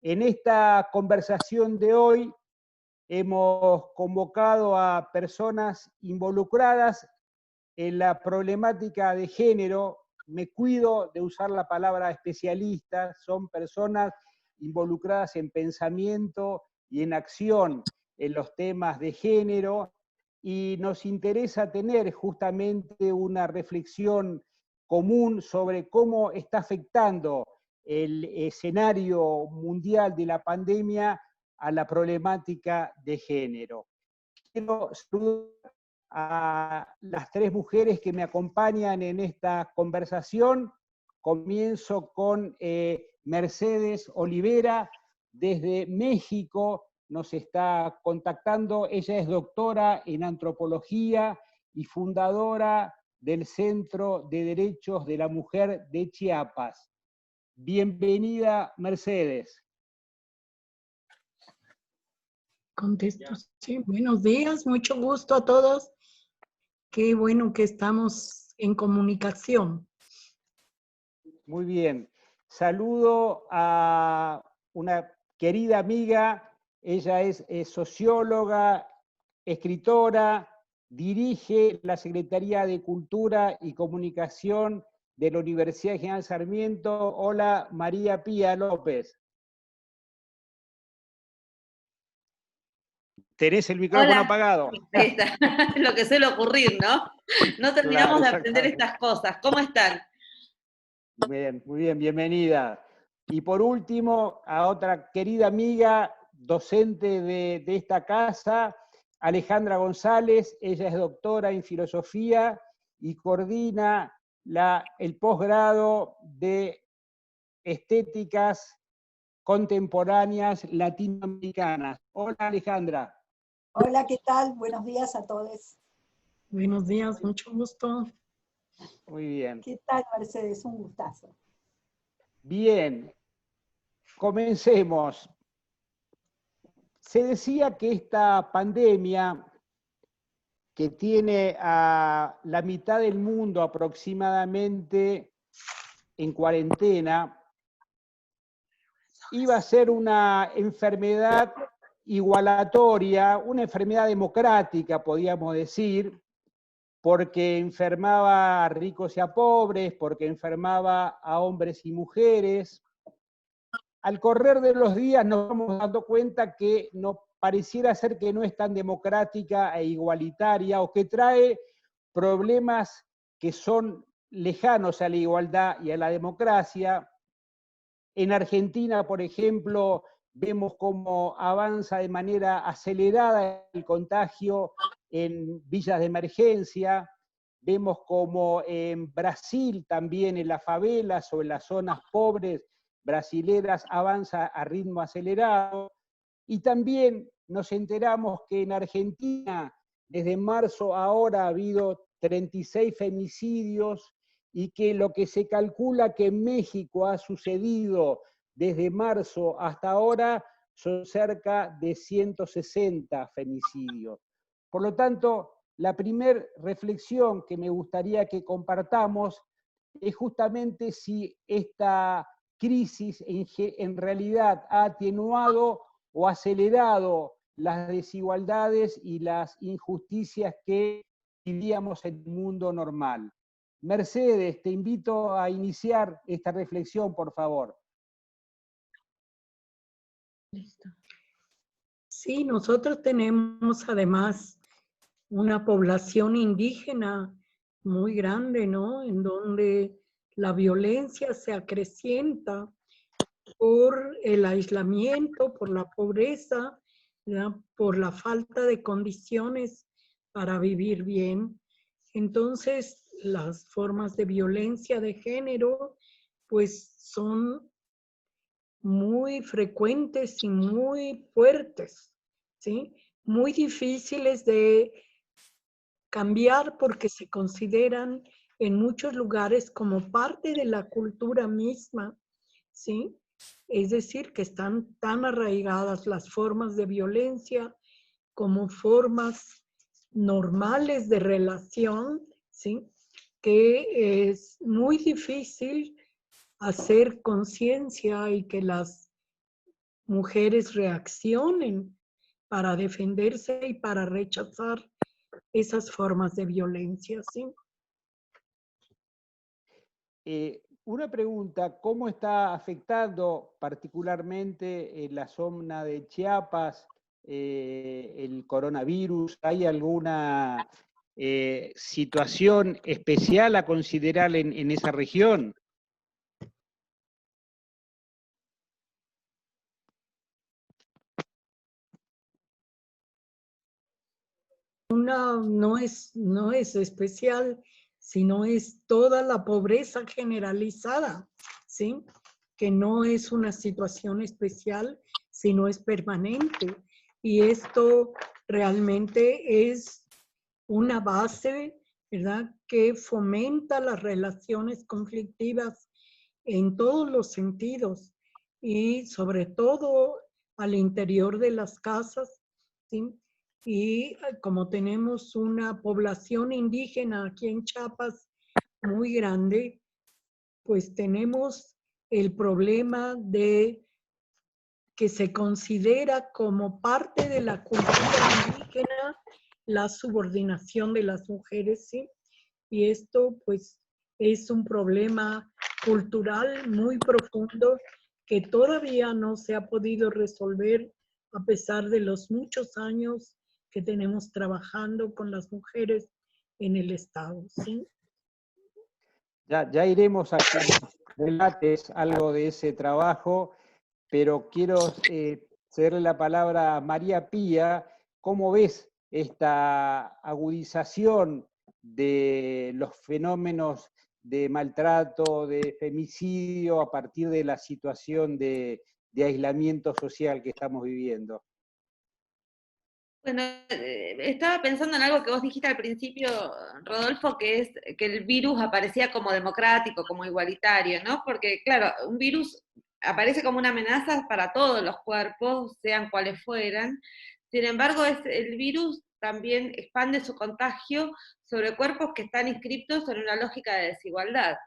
En esta conversación de hoy hemos convocado a personas involucradas en la problemática de género. Me cuido de usar la palabra especialista, son personas involucradas en pensamiento y en acción en los temas de género, y nos interesa tener justamente una reflexión común sobre cómo está afectando el escenario mundial de la pandemia a la problemática de género. Quiero saludar a las tres mujeres que me acompañan en esta conversación. Comienzo con Mercedes Olivera, desde México nos está contactando. Ella es doctora en antropología y fundadora del Centro de Derechos de la Mujer de Chiapas. Bienvenida, Mercedes. Contesto, sí. Buenos días, mucho gusto a todos. Qué bueno que estamos en comunicación. Muy bien. Saludo a una querida amiga. Ella es socióloga, escritora, dirige la Secretaría de Cultura y Comunicación de la Universidad General Sarmiento. Hola, María Pía López. Tenés el micrófono Hola. apagado. Ahí está. Lo que suele ocurrir, ¿no? No terminamos Claro, de aprender estas cosas. ¿Cómo están? Bien, muy bien, bienvenida. Y por último, a otra querida amiga, docente de esta casa, Alejandra González. Ella es doctora en filosofía y coordina el posgrado de estéticas contemporáneas latinoamericanas. Hola, Alejandra. Hola, ¿qué tal? Buenos días a todos. Buenos días, mucho gusto. Muy bien. ¿Qué tal, Mercedes? Un gustazo. Bien, comencemos. Se decía que esta pandemia, que tiene a la mitad del mundo aproximadamente en cuarentena, iba a ser una enfermedad igualatoria, una enfermedad democrática, podríamos decir, porque enfermaba a ricos y a pobres, porque enfermaba a hombres y mujeres. Al correr de los días nos vamos dando cuenta que no pareciera ser que no es tan democrática e igualitaria, o que trae problemas que son lejanos a la igualdad y a la democracia. En Argentina, por ejemplo, vemos cómo avanza de manera acelerada el contagio en villas de emergencia. Vemos como en Brasil también, en las favelas o en las zonas pobres brasileras, avanza a ritmo acelerado. Y también nos enteramos que en Argentina, desde marzo a ahora, ha habido 36 femicidios, y que lo que se calcula que en México ha sucedido desde marzo hasta ahora son cerca de 160 femicidios. Por lo tanto, la primera reflexión que me gustaría que compartamos es justamente si esta crisis en realidad ha atenuado o acelerado las desigualdades y las injusticias que vivíamos en el mundo normal. Mercedes, te invito a iniciar esta reflexión, por favor. Listo. Sí, nosotros tenemos además una población indígena muy grande, ¿no? En donde la violencia se acrecienta por el aislamiento, por la pobreza, ¿verdad? Por la falta de condiciones para vivir bien. Entonces, las formas de violencia de género, pues son muy frecuentes y muy fuertes, ¿sí? Muy difíciles de cambiar porque se consideran en muchos lugares como parte de la cultura misma, ¿sí? Es decir, que están tan arraigadas las formas de violencia como formas normales de relación, ¿sí? Que es muy difícil hacer conciencia y que las mujeres reaccionen para defenderse y para rechazar esas formas de violencia, ¿sí? Una pregunta, ¿cómo está afectando particularmente en la zona de Chiapas el coronavirus? ¿Hay alguna situación especial a considerar en esa región? No es especial, sino es toda la pobreza generalizada, ¿sí? Que no es una situación especial, sino es permanente. Y esto realmente es una base, ¿verdad?, que fomenta las relaciones conflictivas en todos los sentidos y sobre todo al interior de las casas, ¿sí? Y como tenemos una población indígena aquí en Chiapas muy grande, pues tenemos el problema de que se considera como parte de la cultura indígena la subordinación de las mujeres, ¿sí? Y esto pues es un problema cultural muy profundo que todavía no se ha podido resolver a pesar de los muchos años que tenemos trabajando con las mujeres en el Estado, ¿sí? Ya iremos a que relates algo de ese trabajo, pero quiero cederle la palabra a María Pía. ¿Cómo ves esta agudización de los fenómenos de maltrato, de femicidio a partir de la situación de aislamiento social que estamos viviendo? Bueno, estaba pensando en algo que vos dijiste al principio, Rodolfo, que es que el virus aparecía como democrático, como igualitario, ¿no? Porque, claro, un virus aparece como una amenaza para todos los cuerpos, sean cuales fueran. Sin embargo, el virus también expande su contagio sobre cuerpos que están inscriptos en una lógica de desigualdad.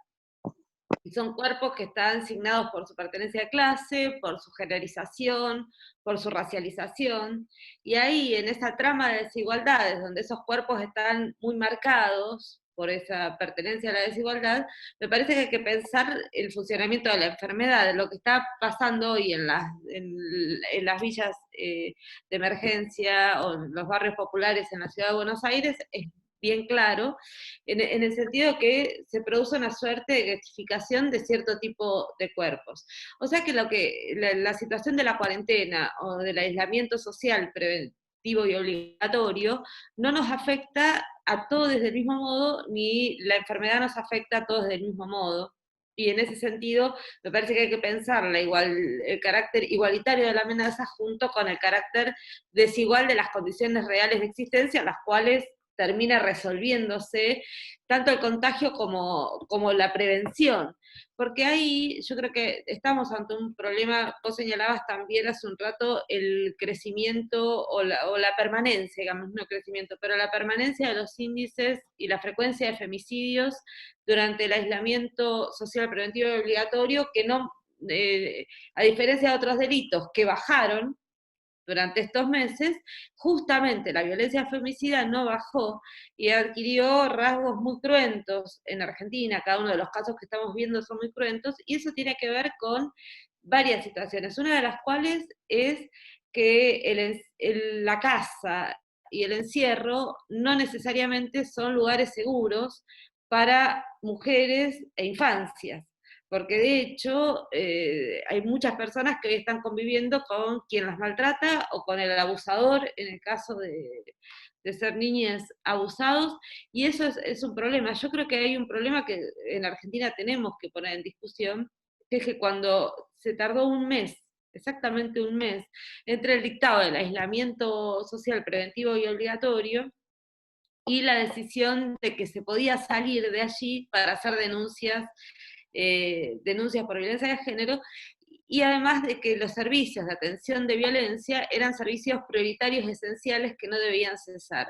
Y son cuerpos que están asignados por su pertenencia a clase, por su generalización, por su racialización. Y ahí, en esa trama de desigualdades, donde esos cuerpos están muy marcados por esa pertenencia a la desigualdad, me parece que hay que pensar el funcionamiento de la enfermedad. Lo que está pasando hoy en las villas de emergencia o en los barrios populares en la ciudad de Buenos Aires es bien claro, en el sentido que se produce una suerte de gratificación de cierto tipo de cuerpos. O sea que la situación de la cuarentena o del aislamiento social preventivo y obligatorio no nos afecta a todos desde el mismo modo, ni la enfermedad nos afecta a todos del mismo modo. Y en ese sentido, me parece que hay que pensar el carácter igualitario de la amenaza junto con el carácter desigual de las condiciones reales de existencia, las cuales termina resolviéndose tanto el contagio como la prevención. Porque ahí yo creo que estamos ante un problema, vos señalabas también hace un rato, el crecimiento o la permanencia, digamos, no crecimiento, pero la permanencia de los índices y la frecuencia de femicidios durante el aislamiento social preventivo y obligatorio, que no, a diferencia de otros delitos que bajaron durante estos meses, justamente la violencia femicida no bajó y adquirió rasgos muy cruentos en Argentina. Cada uno de los casos que estamos viendo son muy cruentos, y eso tiene que ver con varias situaciones, una de las cuales es que la casa y el encierro no necesariamente son lugares seguros para mujeres e infancias, porque de hecho hay muchas personas que hoy están conviviendo con quien las maltrata o con el abusador, en el caso de ser niñas abusados, y eso es un problema. Yo creo que hay un problema que en Argentina tenemos que poner en discusión, que es que cuando se tardó un mes, exactamente un mes, entre el dictado del aislamiento social preventivo y obligatorio, y la decisión de que se podía salir de allí para hacer denuncias por violencia de género, y además de que los servicios de atención de violencia eran servicios prioritarios esenciales que no debían cesar.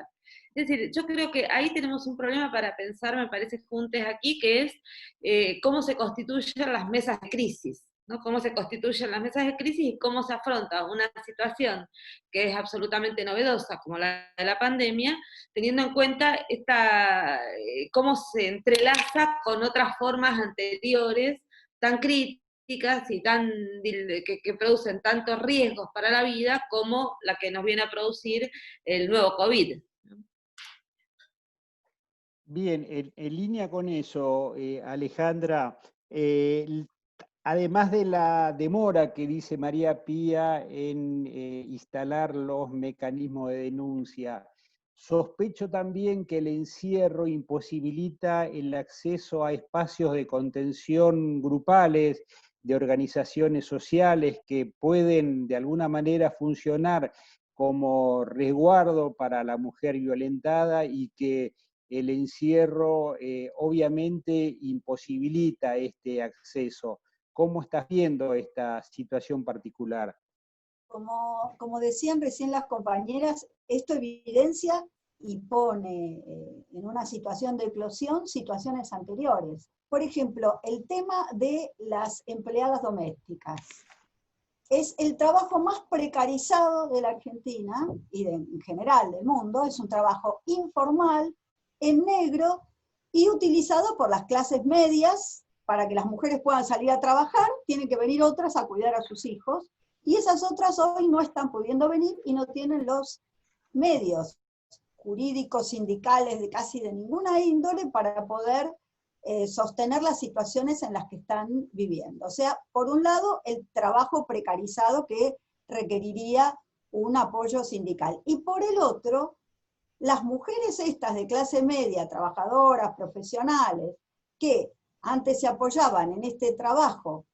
Es decir, yo creo que ahí tenemos un problema para pensar, me parece, juntos aquí, que es cómo se constituyen las mesas de crisis. ¿no? Cómo se constituyen las mesas de crisis y cómo se afronta una situación que es absolutamente novedosa, como la de la pandemia, teniendo en cuenta cómo se entrelaza con otras formas anteriores tan críticas y que producen tantos riesgos para la vida como la que nos viene a producir el nuevo COVID. Bien, en línea con eso, Alejandra, además de la demora que dice María Pía en instalar los mecanismos de denuncia, sospecho también que el encierro imposibilita el acceso a espacios de contención grupales, de organizaciones sociales que pueden de alguna manera funcionar como resguardo para la mujer violentada y que el encierro obviamente imposibilita este acceso. ¿Cómo estás viendo esta situación particular? Como decían recién las compañeras, esto evidencia y pone en una situación de eclosión situaciones anteriores. Por ejemplo, el tema de las empleadas domésticas. Es el trabajo más precarizado de la Argentina y en general del mundo. Es un trabajo informal, en negro, y utilizado por las clases medias para que las mujeres puedan salir a trabajar. Tienen que venir otras a cuidar a sus hijos, y esas otras hoy no están pudiendo venir y no tienen los medios jurídicos, sindicales, casi de ninguna índole para poder sostener las situaciones en las que están viviendo. O sea, por un lado, el trabajo precarizado que requeriría un apoyo sindical. Y por el otro, las mujeres estas de clase media, trabajadoras, profesionales, que antes se apoyaban en este trabajo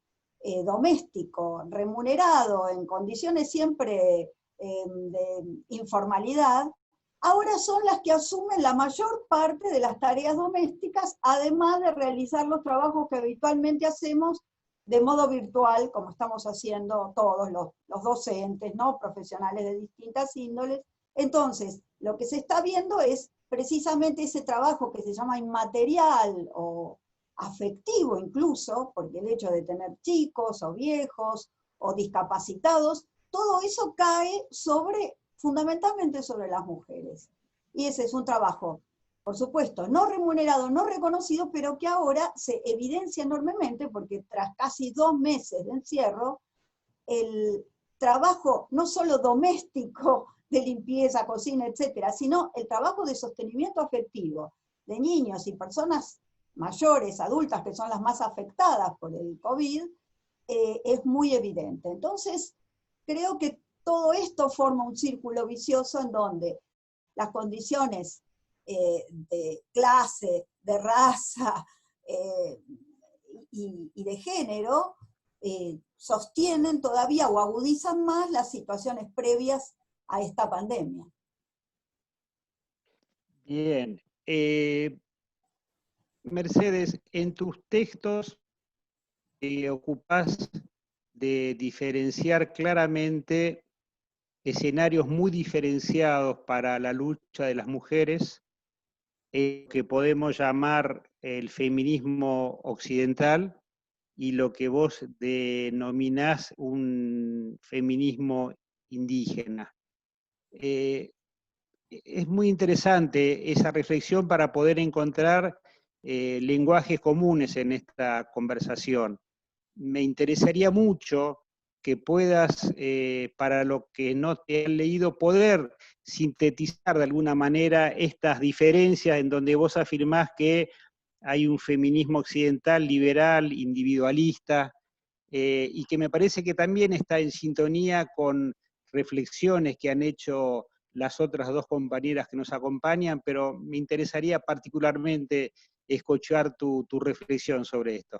doméstico, remunerado, en condiciones siempre de informalidad, ahora son las que asumen la mayor parte de las tareas domésticas, además de realizar los trabajos que habitualmente hacemos de modo virtual, como estamos haciendo todos los docentes, ¿no? Profesionales de distintas índoles. Entonces, lo que se está viendo es precisamente ese trabajo que se llama inmaterial o afectivo incluso, porque el hecho de tener chicos o viejos o discapacitados, todo eso cae fundamentalmente sobre las mujeres. Y ese es un trabajo, por supuesto, no remunerado, no reconocido, pero que ahora se evidencia enormemente porque tras casi 2 meses de encierro, el trabajo no solo doméstico de limpieza, cocina, etcétera, sino el trabajo de sostenimiento afectivo de niños y personas mayores, adultas, que son las más afectadas por el COVID, es muy evidente. Entonces, creo que todo esto forma un círculo vicioso en donde las condiciones de clase, de raza y de género sostienen todavía o agudizan más las situaciones previas a esta pandemia. Bien. Mercedes, en tus textos te ocupás de diferenciar claramente escenarios muy diferenciados para la lucha de las mujeres, que podemos llamar el feminismo occidental, y lo que vos denominás un feminismo indígena. Es muy interesante esa reflexión para poder encontrar lenguajes comunes en esta conversación. Me interesaría mucho que puedas, para lo que no te han leído, poder sintetizar de alguna manera estas diferencias en donde vos afirmás que hay un feminismo occidental, liberal, individualista, y que me parece que también está en sintonía con reflexiones que han hecho las otras 2 compañeras que nos acompañan, pero me interesaría particularmente escuchar tu reflexión sobre esto.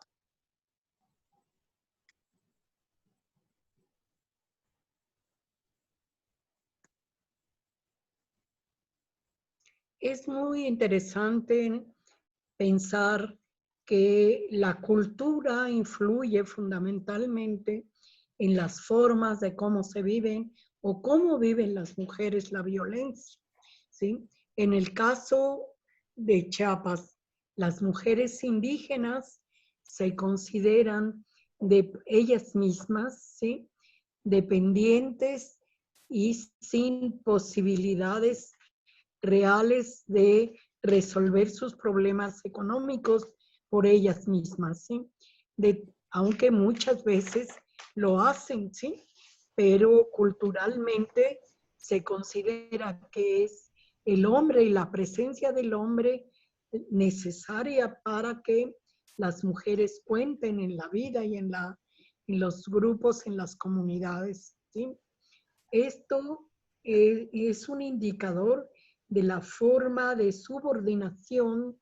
Es muy interesante pensar que la cultura influye fundamentalmente en las formas de cómo se viven o cómo viven las mujeres la violencia, ¿sí? En el caso de Chiapas, las mujeres indígenas se consideran de ellas mismas, ¿sí? Dependientes y sin posibilidades reales de resolver sus problemas económicos por ellas mismas, ¿sí? Aunque muchas veces lo hacen, ¿sí? Pero culturalmente se considera que es el hombre y la presencia del hombre necesaria para que las mujeres cuenten en la vida y en los grupos, en las comunidades, ¿sí? Esto es un indicador de la forma de subordinación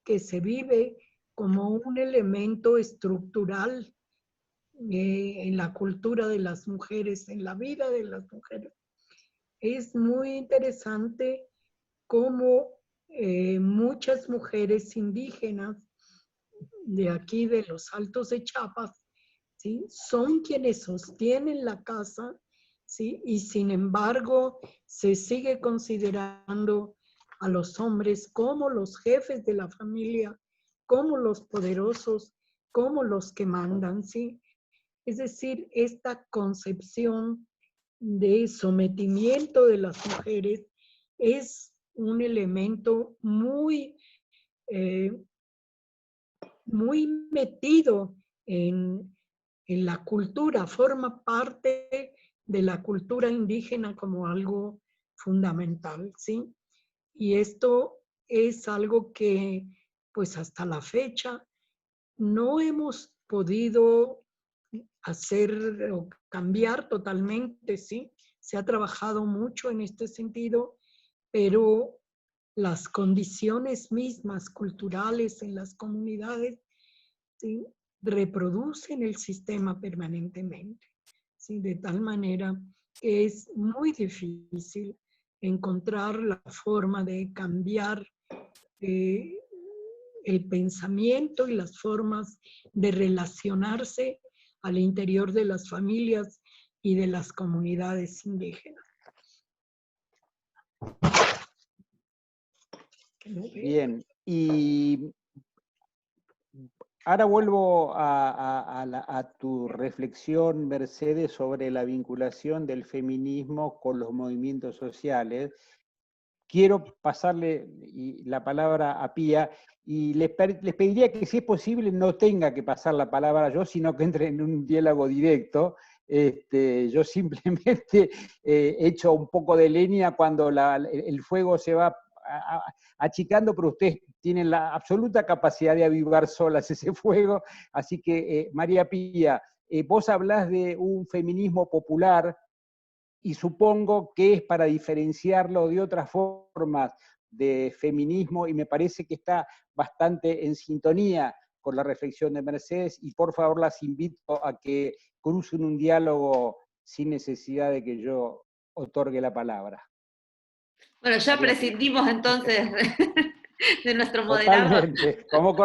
que se vive como un elemento estructural en la cultura de las mujeres, en la vida de las mujeres. Es muy interesante cómo muchas mujeres indígenas de aquí, de los Altos de Chiapas, ¿sí? Son quienes sostienen la casa, ¿sí? Y sin embargo, se sigue considerando a los hombres como los jefes de la familia, como los poderosos, como los que mandan, ¿sí? Es decir, esta concepción de sometimiento de las mujeres es un elemento eh, muy metido en la cultura, forma parte de la cultura indígena como algo fundamental, ¿sí? Y esto es algo que, pues hasta la fecha, no hemos podido hacer o cambiar totalmente, ¿sí? Se ha trabajado mucho en este sentido, pero las condiciones mismas culturales en las comunidades, ¿sí? Reproducen el sistema permanentemente, ¿sí? De tal manera que es muy difícil encontrar la forma de cambiar eh, el pensamiento y las formas de relacionarse al interior de las familias y de las comunidades indígenas. Bien, y ahora vuelvo a tu reflexión, Mercedes, sobre la vinculación del feminismo con los movimientos sociales. Quiero pasarle la palabra a Pía y les pediría que, si es posible, no tenga que pasar la palabra yo, sino que entre en un diálogo directo. Yo simplemente echo un poco de leña cuando el fuego se va achicando, pero ustedes tienen la absoluta capacidad de avivar solas ese fuego. Así que, María Pía, vos hablás de un feminismo popular, y supongo que es para diferenciarlo de otras formas de feminismo, y me parece que está bastante en sintonía con la reflexión de Mercedes, y por favor las invito a que crucen un diálogo sin necesidad de que yo otorgue la palabra. Bueno, ya María Pía. prescindimos entonces de nuestro moderador. Totalmente, como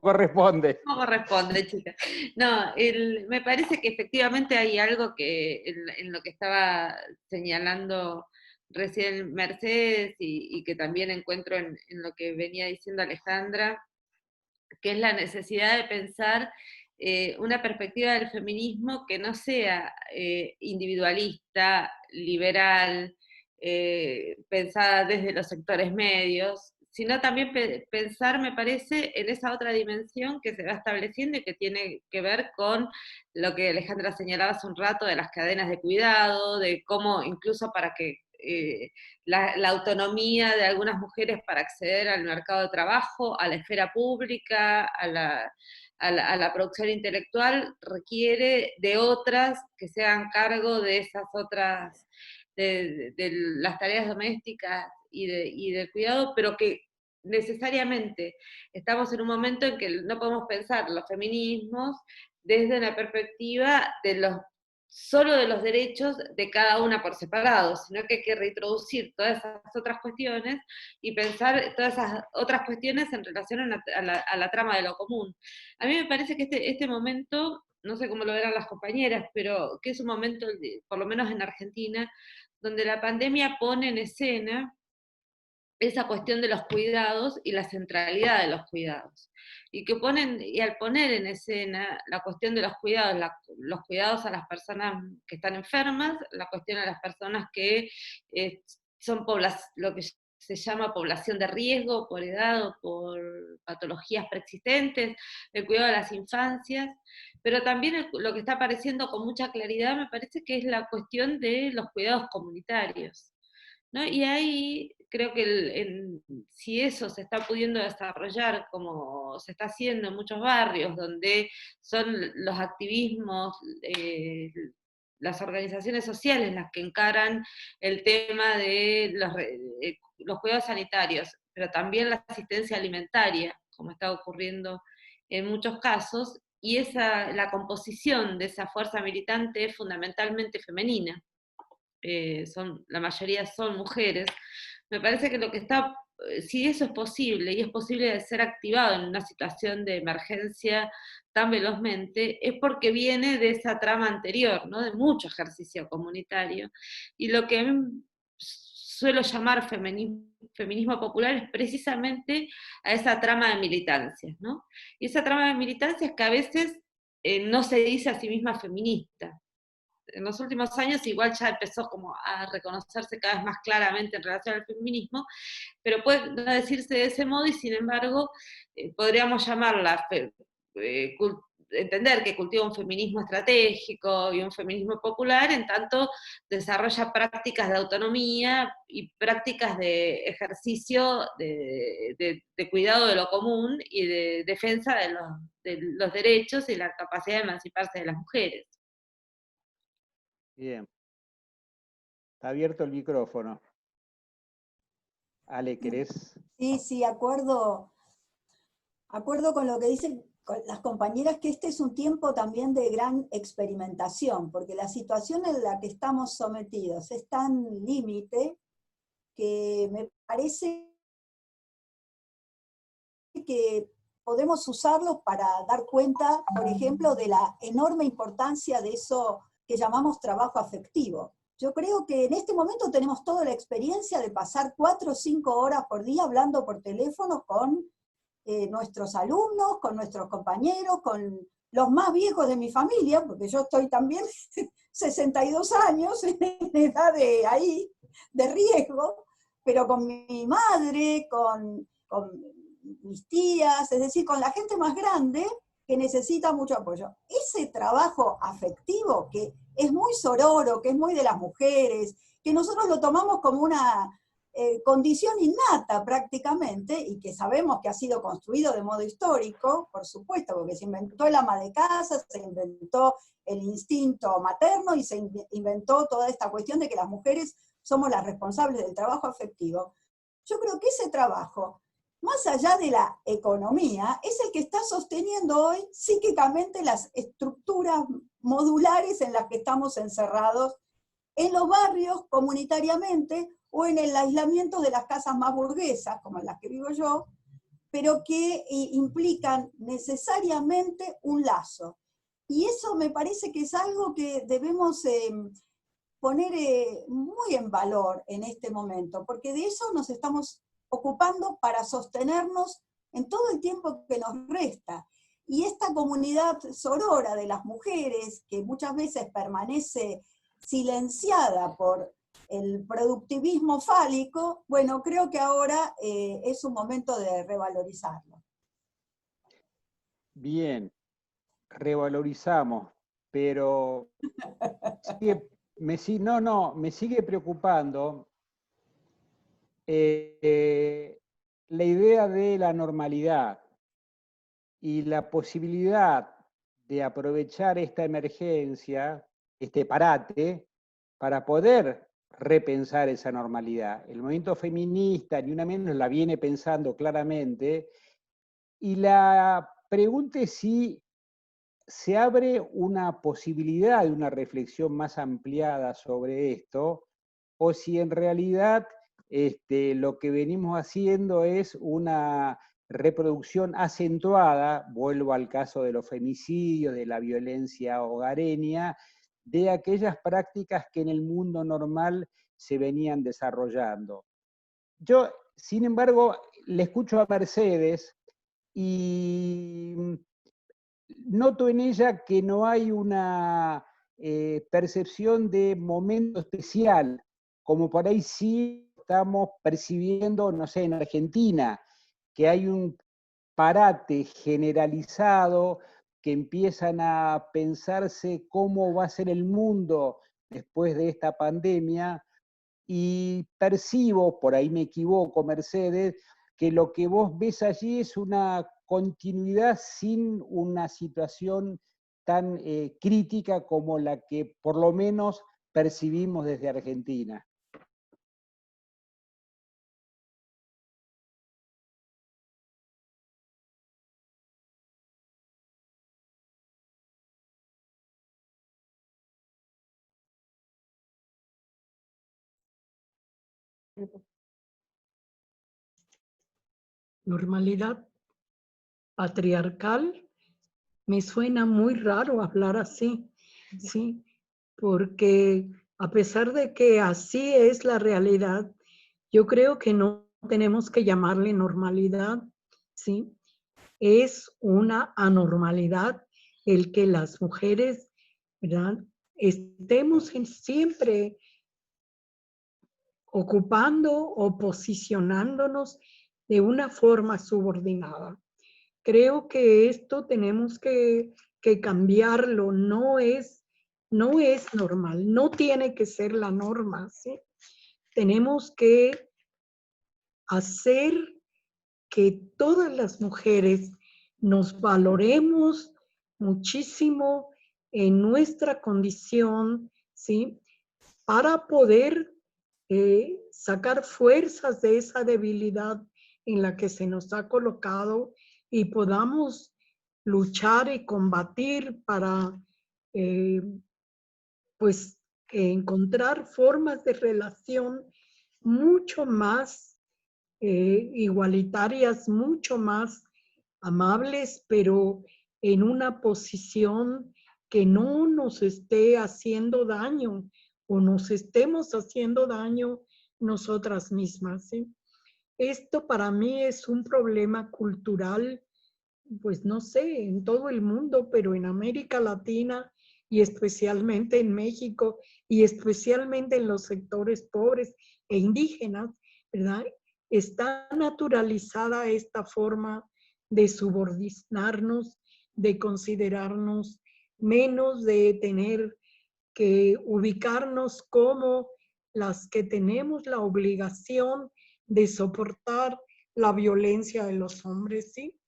corresponde. ¿Cómo corresponde, chica? No, me parece que efectivamente hay algo que en lo que estaba señalando recién Mercedes y que también encuentro en lo que venía diciendo Alejandra, que es la necesidad de pensar una perspectiva del feminismo que no sea individualista, liberal, pensada desde los sectores medios, sino también pensar, me parece, en esa otra dimensión que se va estableciendo y que tiene que ver con lo que Alejandra señalaba hace un rato de las cadenas de cuidado, de cómo incluso para que la autonomía de algunas mujeres para acceder al mercado de trabajo, a la esfera pública, a la producción intelectual, requiere de otras que se hagan cargo de esas otras, de las tareas domésticas y del cuidado, pero que necesariamente estamos en un momento en que no podemos pensar los feminismos desde una perspectiva solo de los derechos de cada una por separado, sino que hay que reintroducir todas esas otras cuestiones y pensar todas esas otras cuestiones en relación a la trama de lo común. A mí me parece que este momento, no sé cómo lo verán las compañeras, pero que es un momento, por lo menos en Argentina, donde la pandemia pone en escena esa cuestión de los cuidados y la centralidad de los cuidados. Y al poner en escena la cuestión de los cuidados a las personas que están enfermas, la cuestión a las personas que son lo que se llama población de riesgo por edad o por patologías preexistentes, el cuidado de las infancias, pero también lo que está apareciendo con mucha claridad me parece que es la cuestión de los cuidados comunitarios, ¿no? Y ahí creo que si eso se está pudiendo desarrollar como se está haciendo en muchos barrios, donde son los activismos, las organizaciones sociales las que encaran el tema de los cuidados sanitarios, pero también la asistencia alimentaria, como está ocurriendo en muchos casos, y la composición de esa fuerza militante es fundamentalmente femenina. La mayoría son mujeres, me parece que si eso es posible, y es posible de ser activado en una situación de emergencia tan velozmente, es porque viene de esa trama anterior, ¿no? De mucho ejercicio comunitario, y lo que suelo llamar feminismo popular es precisamente a esa trama de militancias, ¿no? Y esa trama de militancias que a veces no se dice a sí misma feminista. En los últimos años igual ya empezó como a reconocerse cada vez más claramente en relación al feminismo, pero puede no decirse de ese modo y sin embargo podríamos llamarla, entender que cultiva un feminismo estratégico y un feminismo popular, en tanto desarrolla prácticas de autonomía y prácticas de ejercicio de cuidado de lo común y de defensa de los derechos y la capacidad de emanciparse de las mujeres. Bien. Está abierto el micrófono. Ale, ¿querés? Sí, acuerdo con lo que dicen las compañeras, que este es un tiempo también de gran experimentación, porque la situación en la que estamos sometidos es tan límite que me parece que podemos usarlos para dar cuenta, por ejemplo, de la enorme importancia de eso que llamamos trabajo afectivo. Yo creo que en este momento tenemos toda la experiencia de pasar 4 o 5 horas por día hablando por teléfono con nuestros alumnos, con nuestros compañeros, con los más viejos de mi familia, porque yo estoy también 62 años en edad de riesgo, pero con mi madre, con mis tías, es decir, con la gente más grande que necesita mucho apoyo. Ese trabajo afectivo, que es muy sororo, que es muy de las mujeres, que nosotros lo tomamos como una condición innata prácticamente, y que sabemos que ha sido construido de modo histórico, por supuesto, porque se inventó el ama de casa, se inventó el instinto materno y se inventó toda esta cuestión de que las mujeres somos las responsables del trabajo afectivo. Yo creo que ese trabajo, más allá de la economía, es el que está sosteniendo hoy psíquicamente las estructuras modulares en las que estamos encerrados en los barrios comunitariamente o en el aislamiento de las casas más burguesas, como en las que vivo yo, pero que implican necesariamente un lazo. Y eso me parece que es algo que debemos poner muy en valor en este momento, porque de eso nos estamos ocupando para sostenernos en todo el tiempo que nos resta. Y esta comunidad sorora de las mujeres, que muchas veces permanece silenciada por el productivismo fálico, bueno, creo que ahora es un momento de revalorizarlo. Bien, revalorizamos, pero me sigue preocupando la idea de la normalidad y la posibilidad de aprovechar esta emergencia, este parate, para poder repensar esa normalidad. El movimiento feminista, ni una menos, la viene pensando claramente, y la pregunta es si se abre una posibilidad de una reflexión más ampliada sobre esto, o si en realidad lo que venimos haciendo es una reproducción acentuada, vuelvo al caso de los femicidios, de la violencia hogareña, de aquellas prácticas que en el mundo normal se venían desarrollando. Yo Sin embargo, le escucho a Mercedes y noto en ella que no hay una percepción de momento especial, como por ahí sí estamos percibiendo, no sé, en Argentina, que hay un parate generalizado, que empiezan a pensarse cómo va a ser el mundo después de esta pandemia, y percibo, por ahí me equivoco, Mercedes, que lo que vos ves allí es una continuidad sin una situación tan crítica como la que por lo menos percibimos desde Argentina. Normalidad patriarcal, me suena muy raro hablar así, ¿sí? Porque a pesar de que así es la realidad, yo creo que no tenemos que llamarle normalidad, ¿sí? Es una anormalidad el que las mujeres, ¿verdad?, estemos siempre ocupando o posicionándonos de una forma subordinada. Creo que esto tenemos que cambiarlo, no es normal, no tiene que ser la norma, ¿sí? Tenemos que hacer que todas las mujeres nos valoremos muchísimo en nuestra condición, ¿sí? Para poder sacar fuerzas de esa debilidad en la que se nos ha colocado y podamos luchar y combatir para pues encontrar formas de relación mucho más igualitarias, mucho más amables, pero en una posición que no nos esté haciendo daño o nos estemos haciendo daño nosotras mismas, ¿sí? Esto para mí es un problema cultural, pues no sé, en todo el mundo, pero en América Latina y especialmente en México y especialmente en los sectores pobres e indígenas, ¿verdad? Está naturalizada esta forma de subordinarnos, de considerarnos menos, de tener que ubicarnos como las que tenemos la obligación de soportar la violencia de los hombres, ¿sí?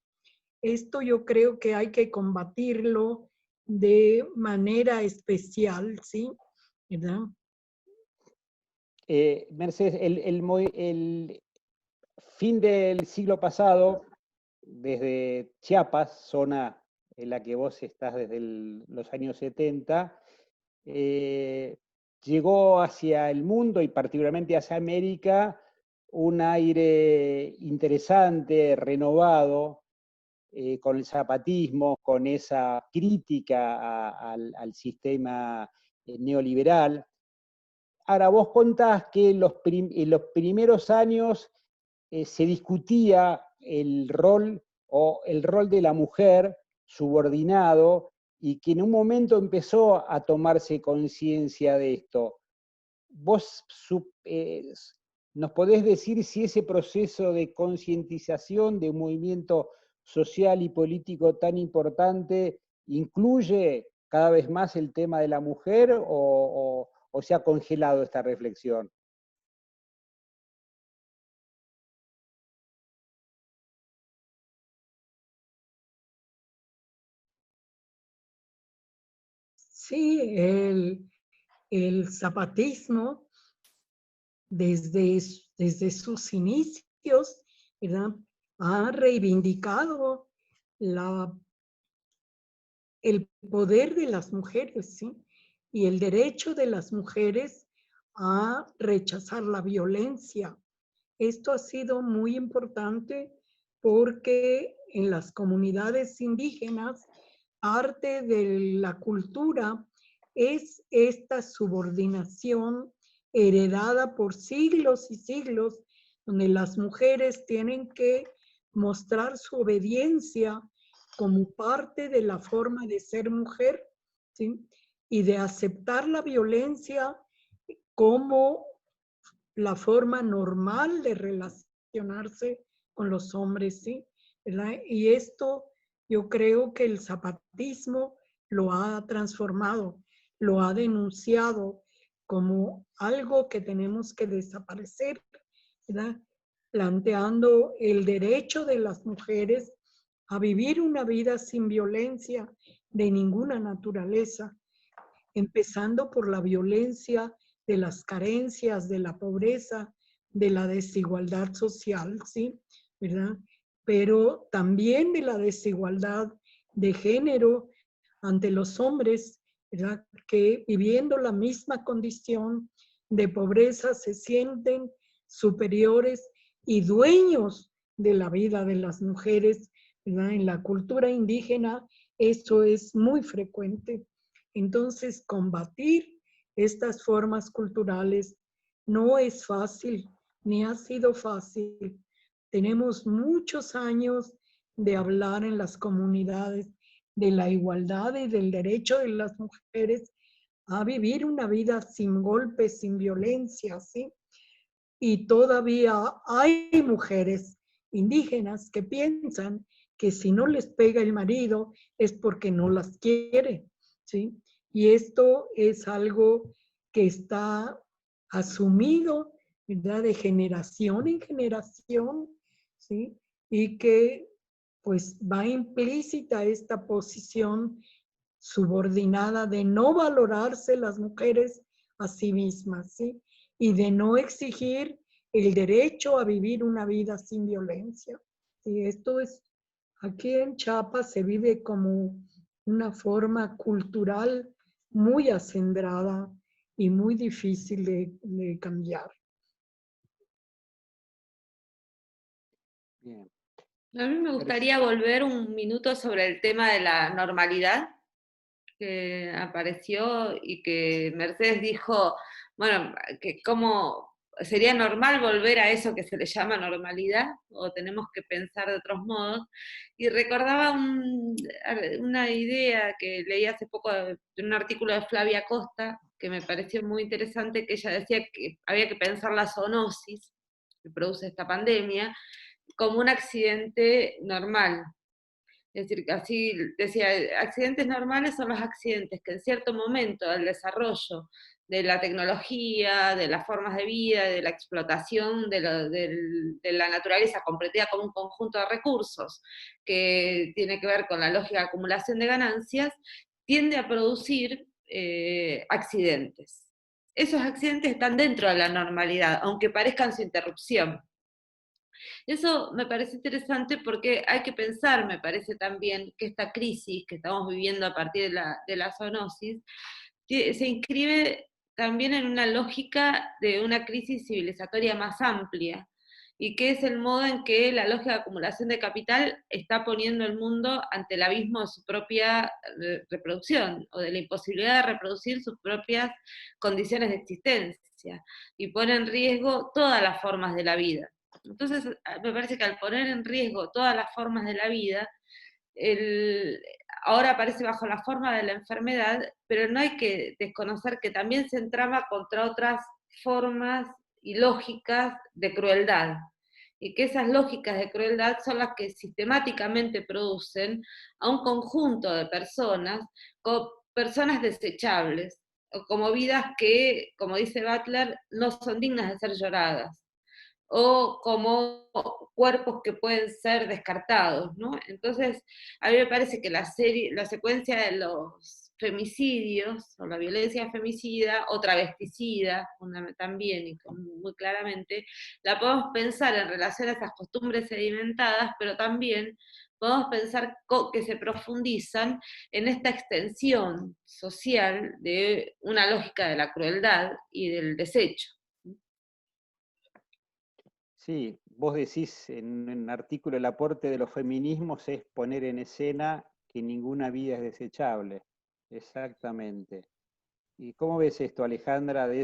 Esto yo creo que hay que combatirlo de manera especial, ¿sí? ¿Verdad? Mercedes, el fin del siglo pasado, desde Chiapas, zona en la que vos estás desde los años 70, llegó hacia el mundo y particularmente hacia América un aire interesante, renovado, con el zapatismo, con esa crítica al sistema neoliberal. Ahora, vos contás que en los primeros años se discutía el rol de la mujer subordinado y que en un momento empezó a tomarse conciencia de esto. ¿Vos nos podés decir si ese proceso de concientización de un movimiento social y político tan importante incluye cada vez más el tema de la mujer o se ha congelado esta reflexión? Sí, el zapatismo desde sus inicios, ¿verdad?, ha reivindicado el poder de las mujeres, ¿sí? Y el derecho de las mujeres a rechazar la violencia. Esto ha sido muy importante porque en las comunidades indígenas, parte de la cultura es esta subordinación heredada por siglos y siglos donde las mujeres tienen que mostrar su obediencia como parte de la forma de ser mujer, ¿sí? Y de aceptar la violencia como la forma normal de relacionarse con los hombres, ¿sí? ¿Verdad? Y esto yo creo que el zapatismo lo ha transformado, lo ha denunciado como algo que tenemos que desaparecer, ¿verdad? Planteando el derecho de las mujeres a vivir una vida sin violencia de ninguna naturaleza, empezando por la violencia de las carencias, de la pobreza, de la desigualdad social, ¿sí? ¿Verdad? Pero también de la desigualdad de género ante los hombres, ¿verdad? Que viviendo la misma condición de pobreza se sienten superiores y dueños de la vida de las mujeres, ¿verdad? En la cultura indígena esto es muy frecuente. Entonces, combatir estas formas culturales no es fácil, ni ha sido fácil. Tenemos muchos años de hablar en las comunidades de la igualdad y del derecho de las mujeres a vivir una vida sin golpes, sin violencia, ¿sí? Y todavía hay mujeres indígenas que piensan que si no les pega el marido es porque no las quiere, ¿sí? Y esto es algo que está asumido, ¿verdad? De generación en generación, ¿sí? Y que pues va implícita esta posición subordinada de no valorarse las mujeres a sí mismas, ¿sí? Y de no exigir el derecho a vivir una vida sin violencia. Y esto es, aquí en Chiapas se vive como una forma cultural muy acendrada y muy difícil de cambiar. Bien. A mí me gustaría volver un minuto sobre el tema de la normalidad que apareció y que Mercedes dijo, bueno, que cómo sería normal volver a eso que se le llama normalidad, o tenemos que pensar de otros modos. Y recordaba una idea que leí hace poco de un artículo de Flavia Costa, que me pareció muy interesante, que ella decía que había que pensar la zoonosis que produce esta pandemia como un accidente normal. Es decir, así decía, accidentes normales son los accidentes que en cierto momento del desarrollo de la tecnología, de las formas de vida, de la explotación de la naturaleza compartida como un conjunto de recursos que tiene que ver con la lógica de acumulación de ganancias, tiende a producir accidentes. Esos accidentes están dentro de la normalidad, aunque parezcan su interrupción. Eso me parece interesante porque hay que pensar, me parece también, que esta crisis que estamos viviendo a partir de la zoonosis se inscribe también en una lógica de una crisis civilizatoria más amplia, y que es el modo en que la lógica de acumulación de capital está poniendo el mundo ante el abismo de su propia reproducción, o de la imposibilidad de reproducir sus propias condiciones de existencia, y pone en riesgo todas las formas de la vida. Entonces, me parece que al poner en riesgo todas las formas de la vida, ahora aparece bajo la forma de la enfermedad, pero no hay que desconocer que también se entrama contra otras formas y lógicas de crueldad, y que esas lógicas de crueldad son las que sistemáticamente producen a un conjunto de personas, como personas desechables, o como vidas que, como dice Butler, no son dignas de ser lloradas, o como cuerpos que pueden ser descartados, ¿no? Entonces, a mí me parece que la secuencia de los femicidios, o la violencia femicida, o travesticida, también, y muy claramente, la podemos pensar en relación a esas costumbres sedimentadas, pero también podemos pensar que se profundizan en esta extensión social de una lógica de la crueldad y del desecho. Sí, vos decís en un artículo, el aporte de los feminismos es poner en escena que ninguna vida es desechable. Exactamente. ¿Y cómo ves esto, Alejandra, de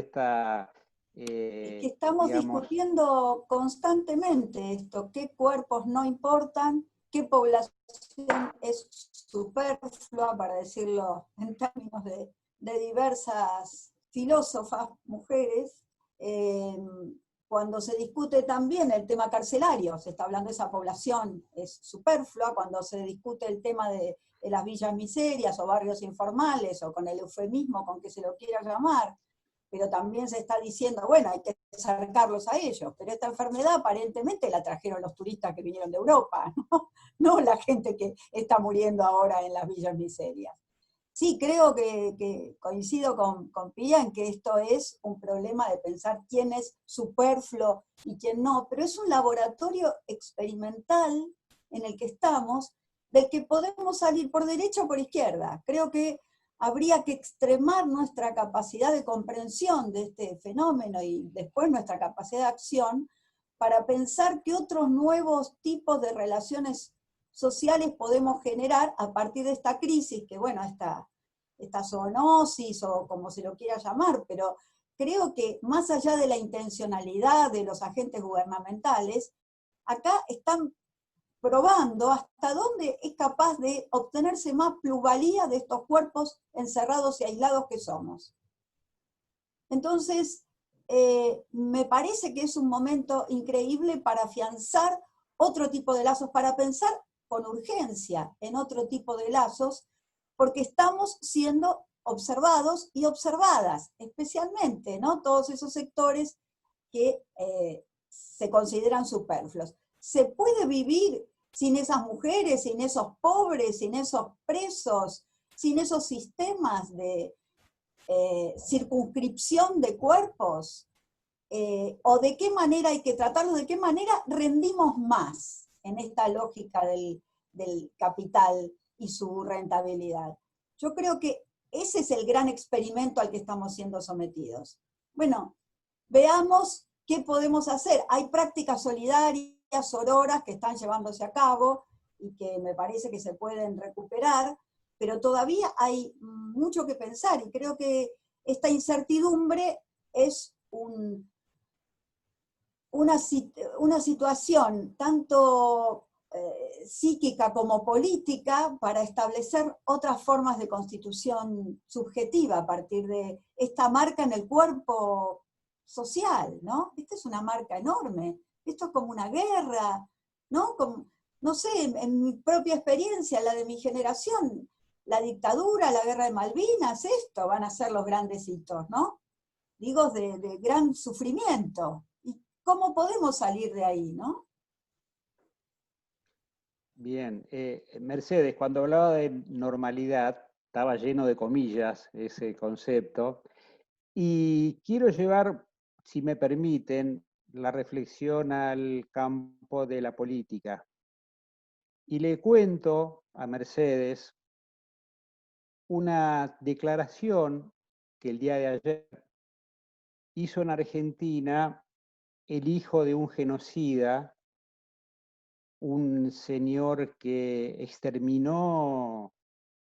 Es que estamos digamos, discutiendo constantemente esto, qué cuerpos no importan, qué población es superflua, para decirlo en términos de diversas filósofas, mujeres. Cuando se discute también el tema carcelario, se está hablando de esa población, es superflua. Cuando se discute el tema de las villas miserias o barrios informales, o con el eufemismo con que se lo quiera llamar, pero también se está diciendo, bueno, hay que acercarlos a ellos, pero esta enfermedad aparentemente la trajeron los turistas que vinieron de Europa, no la gente que está muriendo ahora en las villas miserias. Sí, creo que coincido con Pía en que esto es un problema de pensar quién es superfluo y quién no, pero es un laboratorio experimental en el que estamos, del que podemos salir por derecha o por izquierda. Creo que habría que extremar nuestra capacidad de comprensión de este fenómeno y después nuestra capacidad de acción para pensar qué otros nuevos tipos de relaciones sociales podemos generar a partir de esta crisis, que bueno, esta zoonosis o como se lo quiera llamar, pero creo que más allá de la intencionalidad de los agentes gubernamentales, acá están probando hasta dónde es capaz de obtenerse más plusvalía de estos cuerpos encerrados y aislados que somos. Entonces, me parece que es un momento increíble para afianzar otro tipo de lazos, para pensar con urgencia en otro tipo de lazos, porque estamos siendo observados y observadas, especialmente, ¿no? Todos esos sectores que se consideran superfluos. ¿Se puede vivir sin esas mujeres, sin esos pobres, sin esos presos, sin esos sistemas de circunscripción de cuerpos? ¿O de qué manera hay que tratarlo? ¿De qué manera rendimos más en esta lógica del capital y su rentabilidad? Yo creo que ese es el gran experimento al que estamos siendo sometidos. Bueno, veamos qué podemos hacer. Hay prácticas solidarias, sororas, que están llevándose a cabo y que me parece que se pueden recuperar, pero todavía hay mucho que pensar, y creo que esta incertidumbre es una situación tanto psíquica como política para establecer otras formas de constitución subjetiva a partir de esta marca en el cuerpo social, ¿no? Esta es una marca enorme, esto es como una guerra, ¿no? Como, no sé, en mi propia experiencia, la de mi generación, la dictadura, la guerra de Malvinas, esto van a ser los grandes hitos, ¿no? Digo, de gran sufrimiento. ¿Y cómo podemos salir de ahí, no? bien. Mercedes, cuando hablaba de normalidad, estaba lleno de comillas ese concepto, y quiero llevar, si me permiten, la reflexión al campo de la política. Y le cuento a Mercedes una declaración que el día de ayer hizo en Argentina el hijo de un genocida, un señor que exterminó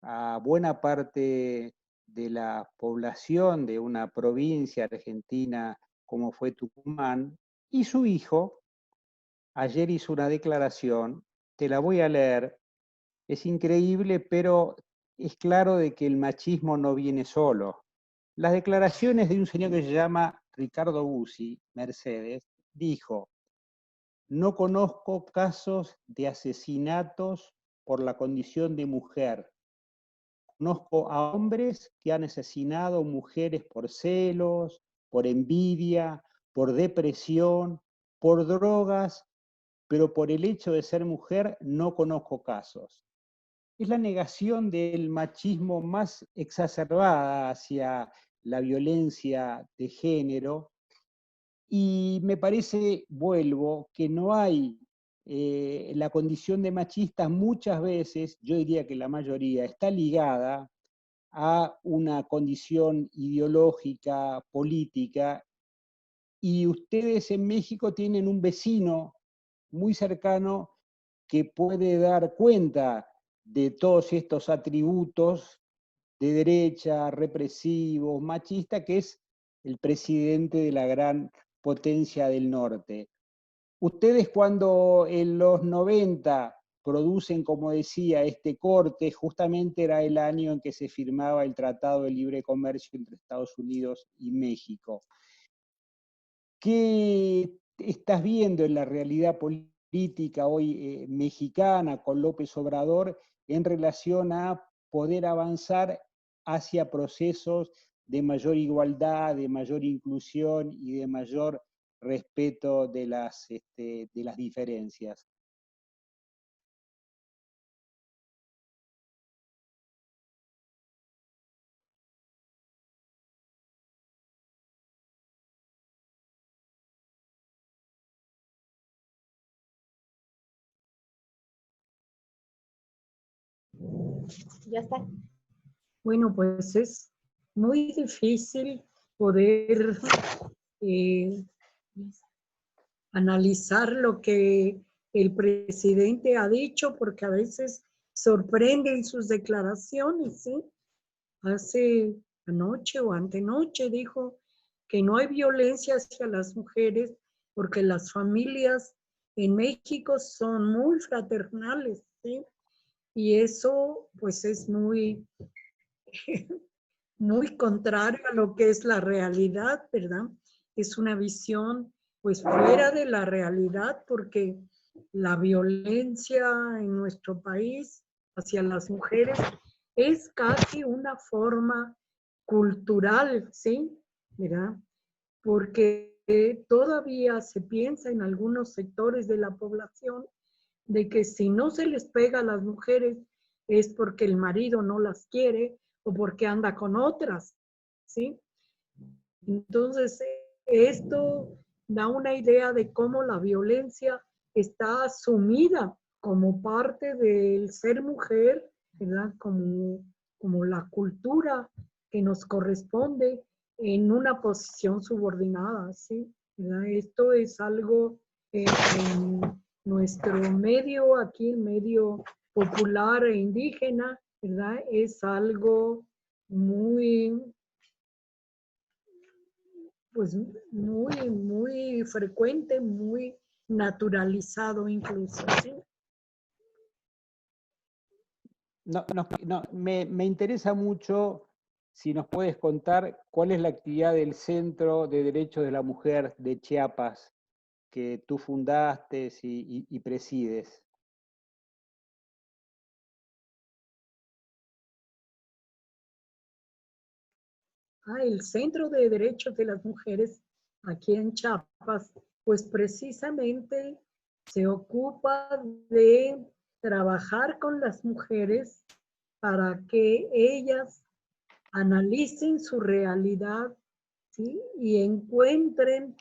a buena parte de la población de una provincia argentina como fue Tucumán, y su hijo ayer hizo una declaración, te la voy a leer, es increíble, pero es claro de que el machismo no viene solo. Las declaraciones de un señor que se llama Ricardo Bussi, Mercedes, dijo: no conozco casos de asesinatos por la condición de mujer. Conozco a hombres que han asesinado mujeres por celos, por envidia, por depresión, por drogas, pero por el hecho de ser mujer no conozco casos. Es la negación del machismo más exacerbada hacia la violencia de género, y me parece, vuelvo, que no hay la condición de machistas muchas veces, yo diría que la mayoría, está ligada a una condición ideológica, política, y ustedes en México tienen un vecino muy cercano que puede dar cuenta de todos estos atributos de derecha, represivos, machistas, que es el presidente de la gran potencia del norte. Ustedes cuando en los 90 producen, como decía, este corte, justamente era el año en que se firmaba el Tratado de Libre Comercio entre Estados Unidos y México. ¿Qué estás viendo en la realidad política hoy mexicana con López Obrador en relación a poder avanzar hacia procesos de mayor igualdad, de mayor inclusión y de mayor respeto de las diferencias? Ya está. Bueno, pues es muy difícil poder analizar lo que el presidente ha dicho, porque a veces sorprenden sus declaraciones, ¿sí? Hace anoche o antenoche dijo que no hay violencia hacia las mujeres porque las familias en México son muy fraternales, ¿sí? Y eso pues es muy, muy contrario a lo que es la realidad, ¿verdad? Es una visión pues fuera de la realidad porque la violencia en nuestro país hacia las mujeres es casi una forma cultural, ¿sí? ¿Verdad? Porque todavía se piensa en algunos sectores de la población de que si no se les pega a las mujeres es porque el marido no las quiere o porque anda con otras, ¿sí? Entonces, esto da una idea de cómo la violencia está asumida como parte del ser mujer, ¿verdad? Como la cultura que nos corresponde en una posición subordinada, ¿sí? ¿Verdad? Esto es algo en nuestro medio, aquí el medio popular e indígena, ¿verdad? Es algo muy, pues muy frecuente, muy naturalizado incluso, ¿sí? Me interesa mucho si nos puedes contar cuál es la actividad del Centro de Derechos de la Mujer de Chiapas que tú fundaste y presides. El Centro de Derechos de las Mujeres aquí en Chiapas, pues precisamente se ocupa de trabajar con las mujeres para que ellas analicen su realidad, ¿sí? Y encuentren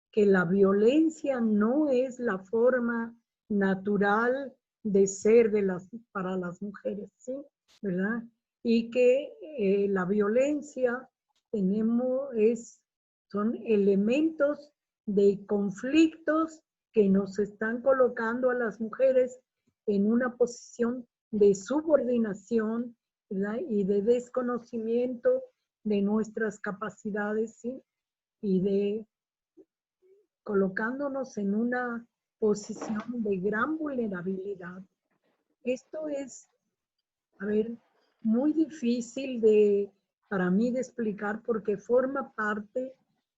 que la violencia no es la forma natural de ser para las mujeres, ¿sí? ¿Verdad? Y que la violencia son elementos de conflictos que nos están colocando a las mujeres en una posición de subordinación, ¿verdad? Y de desconocimiento de nuestras capacidades, ¿sí? Y de colocándonos en una posición de gran vulnerabilidad. Esto es, a ver, muy difícil para mí de explicar porque forma parte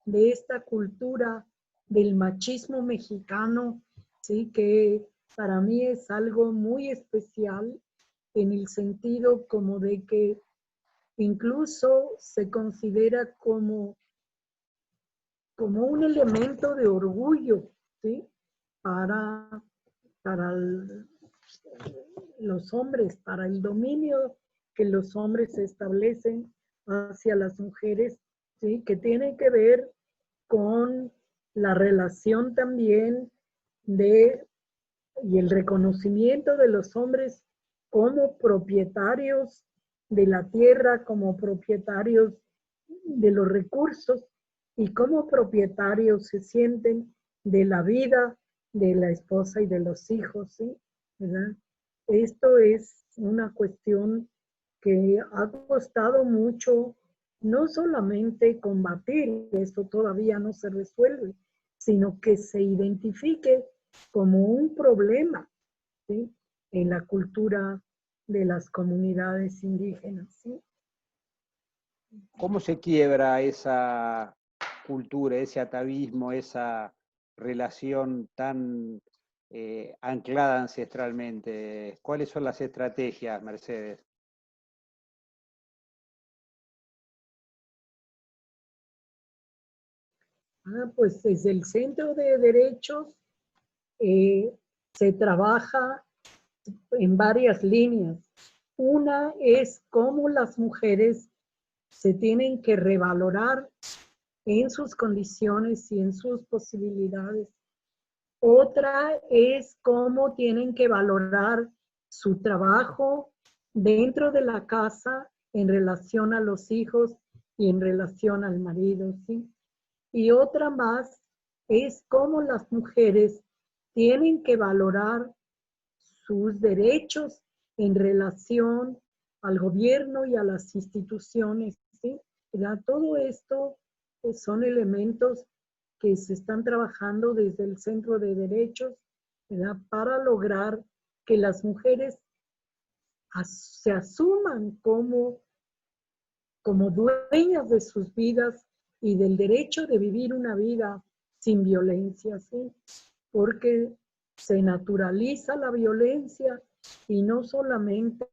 de esta cultura del machismo mexicano, ¿sí? Que para mí es algo muy especial en el sentido como de que incluso se considera como un elemento de orgullo, ¿sí? Para, para los hombres, para el dominio que los hombres establecen hacia las mujeres, ¿sí? Que tiene que ver con la relación también y el reconocimiento de los hombres como propietarios de la tierra, como propietarios de los recursos y como propietarios se sienten de la vida de la esposa y de los hijos, ¿sí? ¿Verdad? Esto es una cuestión que ha costado mucho no solamente combatir, esto todavía no se resuelve, sino que se identifique como un problema, ¿sí?, en la cultura de las comunidades indígenas, ¿sí? ¿Cómo se quiebra esa cultura, ese atavismo, esa relación tan anclada ancestralmente? ¿Cuáles son las estrategias, Mercedes? Pues desde el Centro de Derechos se trabaja en varias líneas. Una es cómo las mujeres se tienen que revalorar en sus condiciones y en sus posibilidades. Otra es cómo tienen que valorar su trabajo dentro de la casa en relación a los hijos y en relación al marido, ¿sí? Y otra más es cómo las mujeres tienen que valorar sus derechos en relación al gobierno y a las instituciones, ¿sí? ¿Verdad? Todo esto son elementos que se están trabajando desde el Centro de Derechos, ¿verdad?, para lograr que las mujeres se asuman como dueñas de sus vidas y del derecho de vivir una vida sin violencia, ¿sí? Porque se naturaliza la violencia y no solamente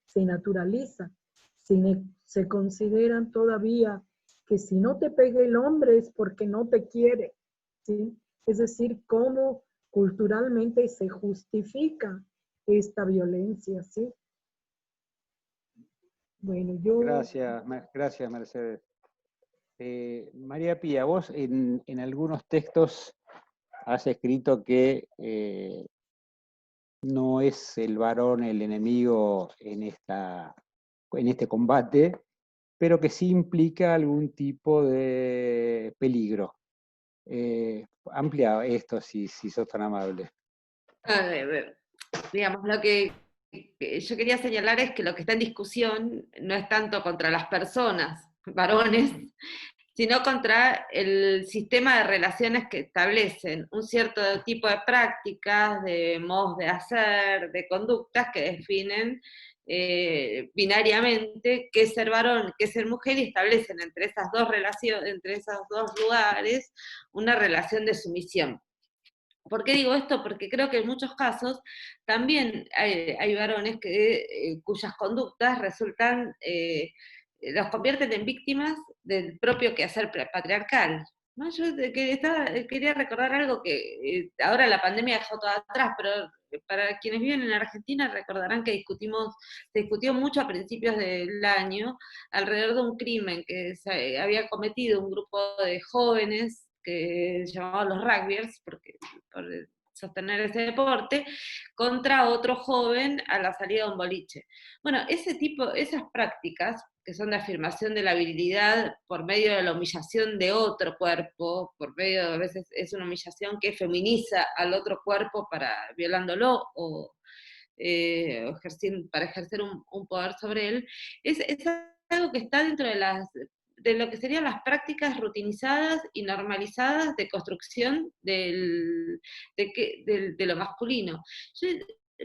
se naturaliza, sino se consideran todavía que si no te pega el hombre es porque no te quiere, ¿sí? Es decir, cómo culturalmente se justifica esta violencia, ¿sí? Bueno, Gracias, gracias, Mercedes. María Pía, vos en algunos textos has escrito que no es el varón el enemigo en este combate, pero que sí implica algún tipo de peligro. Amplia esto si sos tan amable. Digamos, lo que yo quería señalar es que lo que está en discusión no es tanto contra las personas, varones, sino contra el sistema de relaciones que establecen un cierto tipo de prácticas, de modos de hacer, de conductas que definen binariamente qué es ser varón, qué es ser mujer, y establecen entre esas dos relaciones, entre esos dos lugares, una relación de sumisión. ¿Por qué digo esto? Porque creo que en muchos casos también hay varones cuyas conductas resultan, los convierten en víctimas del propio quehacer patriarcal, ¿no? Yo quería recordar algo que ahora la pandemia dejó todo atrás, pero para quienes viven en Argentina recordarán que se discutió mucho a principios del año alrededor de un crimen que se había cometido un grupo de jóvenes que llamaban los rugbyers, por sostener ese deporte, contra otro joven a la salida de un boliche. Bueno, esas prácticas, que son de afirmación de la virilidad por medio de la humillación de otro cuerpo, por medio de, a veces es una humillación que feminiza al otro cuerpo violándolo o para ejercer un poder sobre él, es algo que está dentro de lo que serían las prácticas rutinizadas y normalizadas de construcción de lo masculino. Yo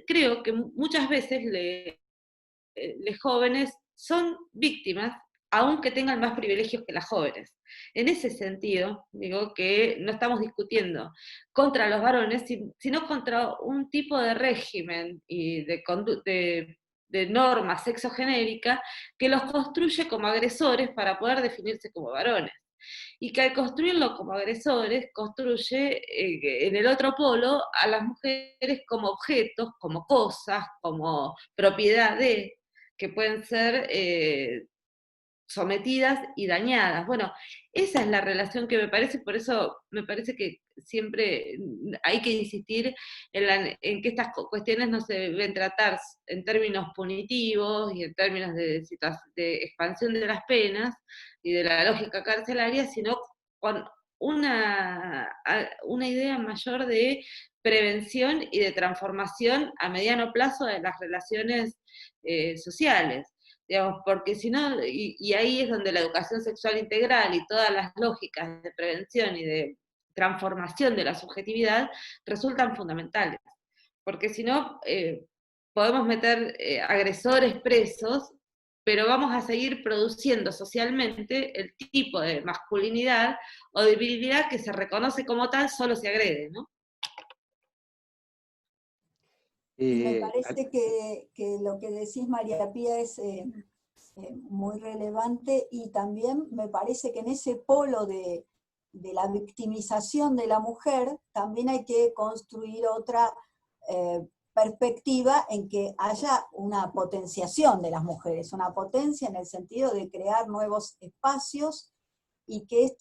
creo que muchas veces los jóvenes son víctimas, aunque tengan más privilegios que las jóvenes. En ese sentido, digo que no estamos discutiendo contra los varones, sino contra un tipo de régimen y de norma sexogenérica que los construye como agresores para poder definirse como varones. Y que al construirlo como agresores, construye en el otro polo a las mujeres como objetos, como cosas, como propiedad que pueden ser sometidas y dañadas. Bueno, esa es la relación que me parece, por eso me parece que siempre hay que insistir en que estas cuestiones no se deben tratar en términos punitivos y en términos de expansión de las penas y de la lógica carcelaria, sino con una idea mayor de prevención y de transformación a mediano plazo de las relaciones sociales. digamos, porque si no, y ahí es donde la educación sexual integral y todas las lógicas de prevención y de transformación de la subjetividad resultan fundamentales, porque si no, podemos meter agresores presos, pero vamos a seguir produciendo socialmente el tipo de masculinidad o de virilidad que se reconoce como tal solo se agrede, ¿no? Y me parece que lo que decís, María Pía, es muy relevante, y también me parece que en ese polo de la victimización de la mujer también hay que construir otra perspectiva en que haya una potenciación de las mujeres, una potencia en el sentido de crear nuevos espacios, y que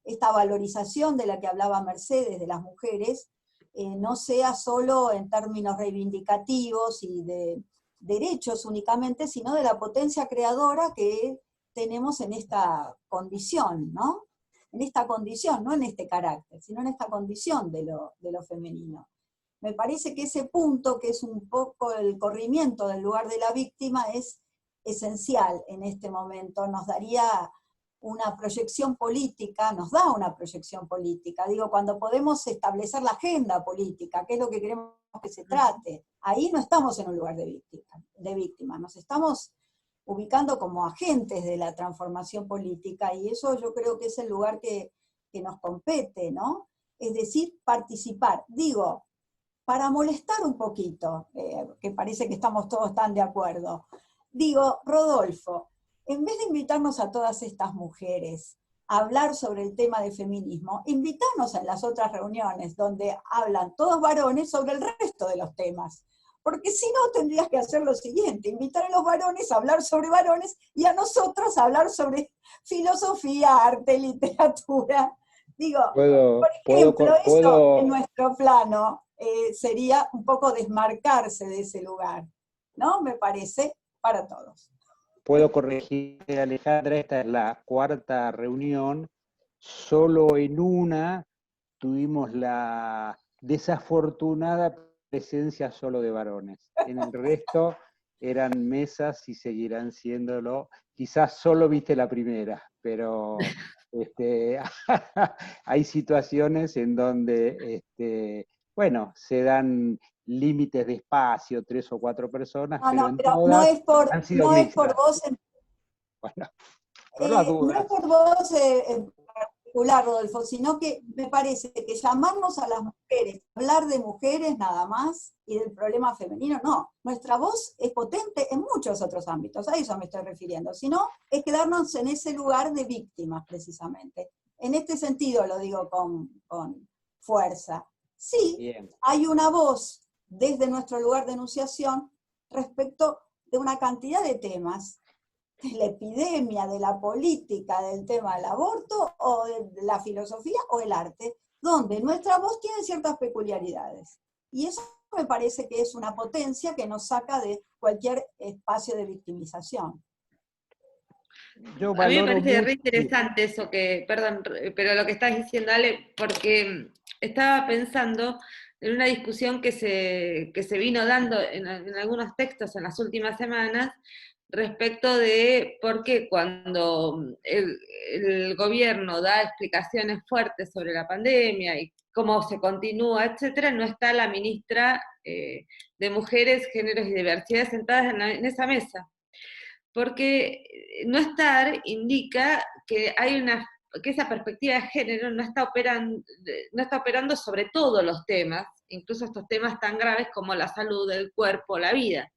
esta valorización de la que hablaba Mercedes de las mujeres no sea solo en términos reivindicativos y de derechos únicamente, sino de la potencia creadora que tenemos en esta condición, ¿no? En esta condición, no en este carácter, sino en esta condición de lo femenino. Me parece que ese punto, que es un poco el corrimiento del lugar de la víctima, es esencial en este momento. Nos daría una proyección política, nos da una proyección política. Digo, cuando podemos establecer la agenda política, qué es lo que queremos que se trate, ahí no estamos en un lugar de víctima, nos estamos ubicando como agentes de la transformación política, y eso yo creo que es el lugar que nos compete, ¿no? Es decir, participar. Digo, para molestar un poquito, que parece que estamos todos tan de acuerdo. Digo, Rodolfo, en vez de invitarnos a todas estas mujeres a hablar sobre el tema de feminismo, invítanos en las otras reuniones donde hablan todos varones sobre el resto de los temas. Porque si no, tendrías que hacer lo siguiente: invitar a los varones a hablar sobre varones y a nosotros a hablar sobre filosofía, arte, literatura. Digo, por ejemplo, eso en nuestro plano sería un poco desmarcarse de ese lugar, ¿no? Me parece, para todos. Puedo corregir, Alejandra, esta es la cuarta reunión, solo en una tuvimos la desafortunada presencia solo de varones. En el resto eran mesas y seguirán siéndolo. Quizás solo viste la primera, pero hay situaciones en donde, bueno, se dan límites de espacio, 3 o 4 personas, pero en todas han sido mixtas. No es por vos bueno, por las dudas. No es por vos en particular, Rodolfo, sino que me parece que llamarnos a las mujeres, hablar de mujeres nada más y del problema femenino, no. Nuestra voz es potente en muchos otros ámbitos, a eso me estoy refiriendo, sino es quedarnos en ese lugar de víctimas, precisamente. En este sentido lo digo con fuerza. Sí, bien, hay una voz desde nuestro lugar de enunciación respecto de una cantidad de temas, de la epidemia, de la política, del tema del aborto, o de la filosofía o el arte, donde nuestra voz tiene ciertas peculiaridades. Y eso me parece que es una potencia que nos saca de cualquier espacio de victimización. A mí me parece re interesante eso que, perdón, pero lo que estás diciendo, Ale, porque estaba pensando en una discusión que se vino dando en algunos textos en las últimas semanas, respecto de por qué cuando el gobierno da explicaciones fuertes sobre la pandemia y cómo se continúa, etcétera, no está la ministra de Mujeres, Géneros y Diversidad sentada en esa mesa. Porque no estar indica que que esa perspectiva de género no está operando sobre todos los temas, incluso estos temas tan graves como la salud, el cuerpo, la vida.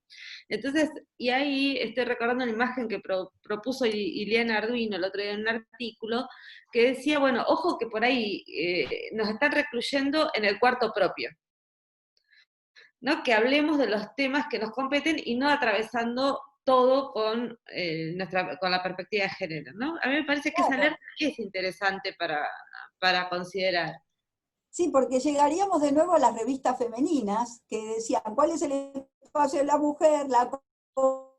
Entonces, y ahí estoy recordando una imagen que propuso Ileana Arduino el otro día en un artículo, que decía, bueno, ojo que por ahí nos están recluyendo en el cuarto propio, ¿no? Que hablemos de los temas que nos competen y no atravesando todo con la perspectiva de género, ¿no? A mí me parece que esa alerta es interesante para considerar. Sí, porque llegaríamos de nuevo a las revistas femeninas que decían cuál es el espacio de la mujer, la cocina.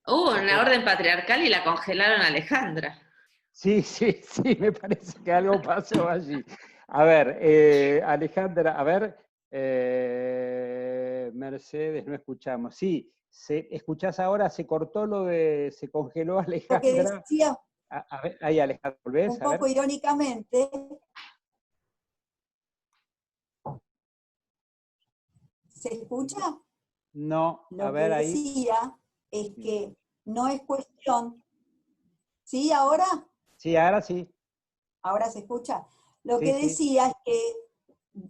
En la orden patriarcal y la congelaron a Alejandra. Sí, me parece que algo pasó allí. A ver, Alejandra, a ver, Mercedes, no escuchamos. Sí, ¿escuchás ahora? Se cortó se congeló Lo que Alejandra. decía A ver, ahí Alejandra, ¿volvés? un A ver. poco irónicamente, ¿se escucha? No, a Lo ver que ahí. decía es que no es cuestión, ¿sí? Sí, ahora sí. Ahora se escucha. Lo Sí, que sí. decía es que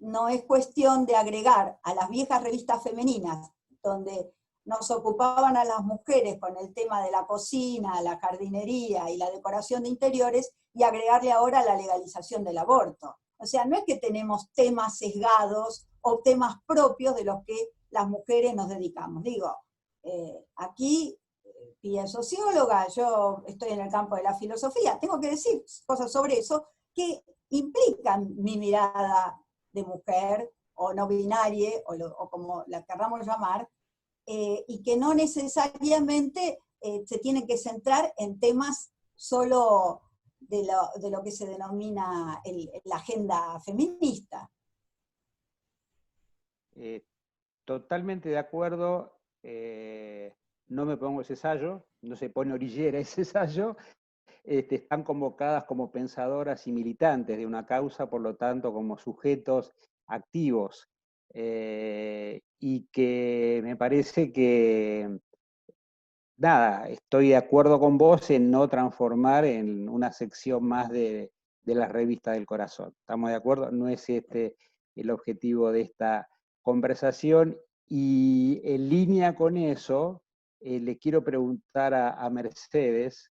no es cuestión de agregar a las viejas revistas femeninas, donde nos ocupaban a las mujeres con el tema de la cocina, la jardinería y la decoración de interiores, y agregarle ahora la legalización del aborto. O sea, no es que tenemos temas sesgados o temas propios de los que las mujeres nos dedicamos. Digo, aquí, y es socióloga, yo estoy en el campo de la filosofía, tengo que decir cosas sobre eso que implican mi mirada de mujer o no binaria, o como la querramos llamar, y que no necesariamente se tienen que centrar en temas solo de lo que se denomina la agenda feminista. Totalmente de acuerdo. No me pongo ese sayo, no se pone orillera ese sayo. Están convocadas como pensadoras y militantes de una causa, por lo tanto, como sujetos activos. Y que me parece que, nada, estoy de acuerdo con vos en no transformar en una sección más de la revista del corazón. ¿Estamos de acuerdo? No es este el objetivo de esta conversación. Y en línea con eso, le quiero preguntar a Mercedes,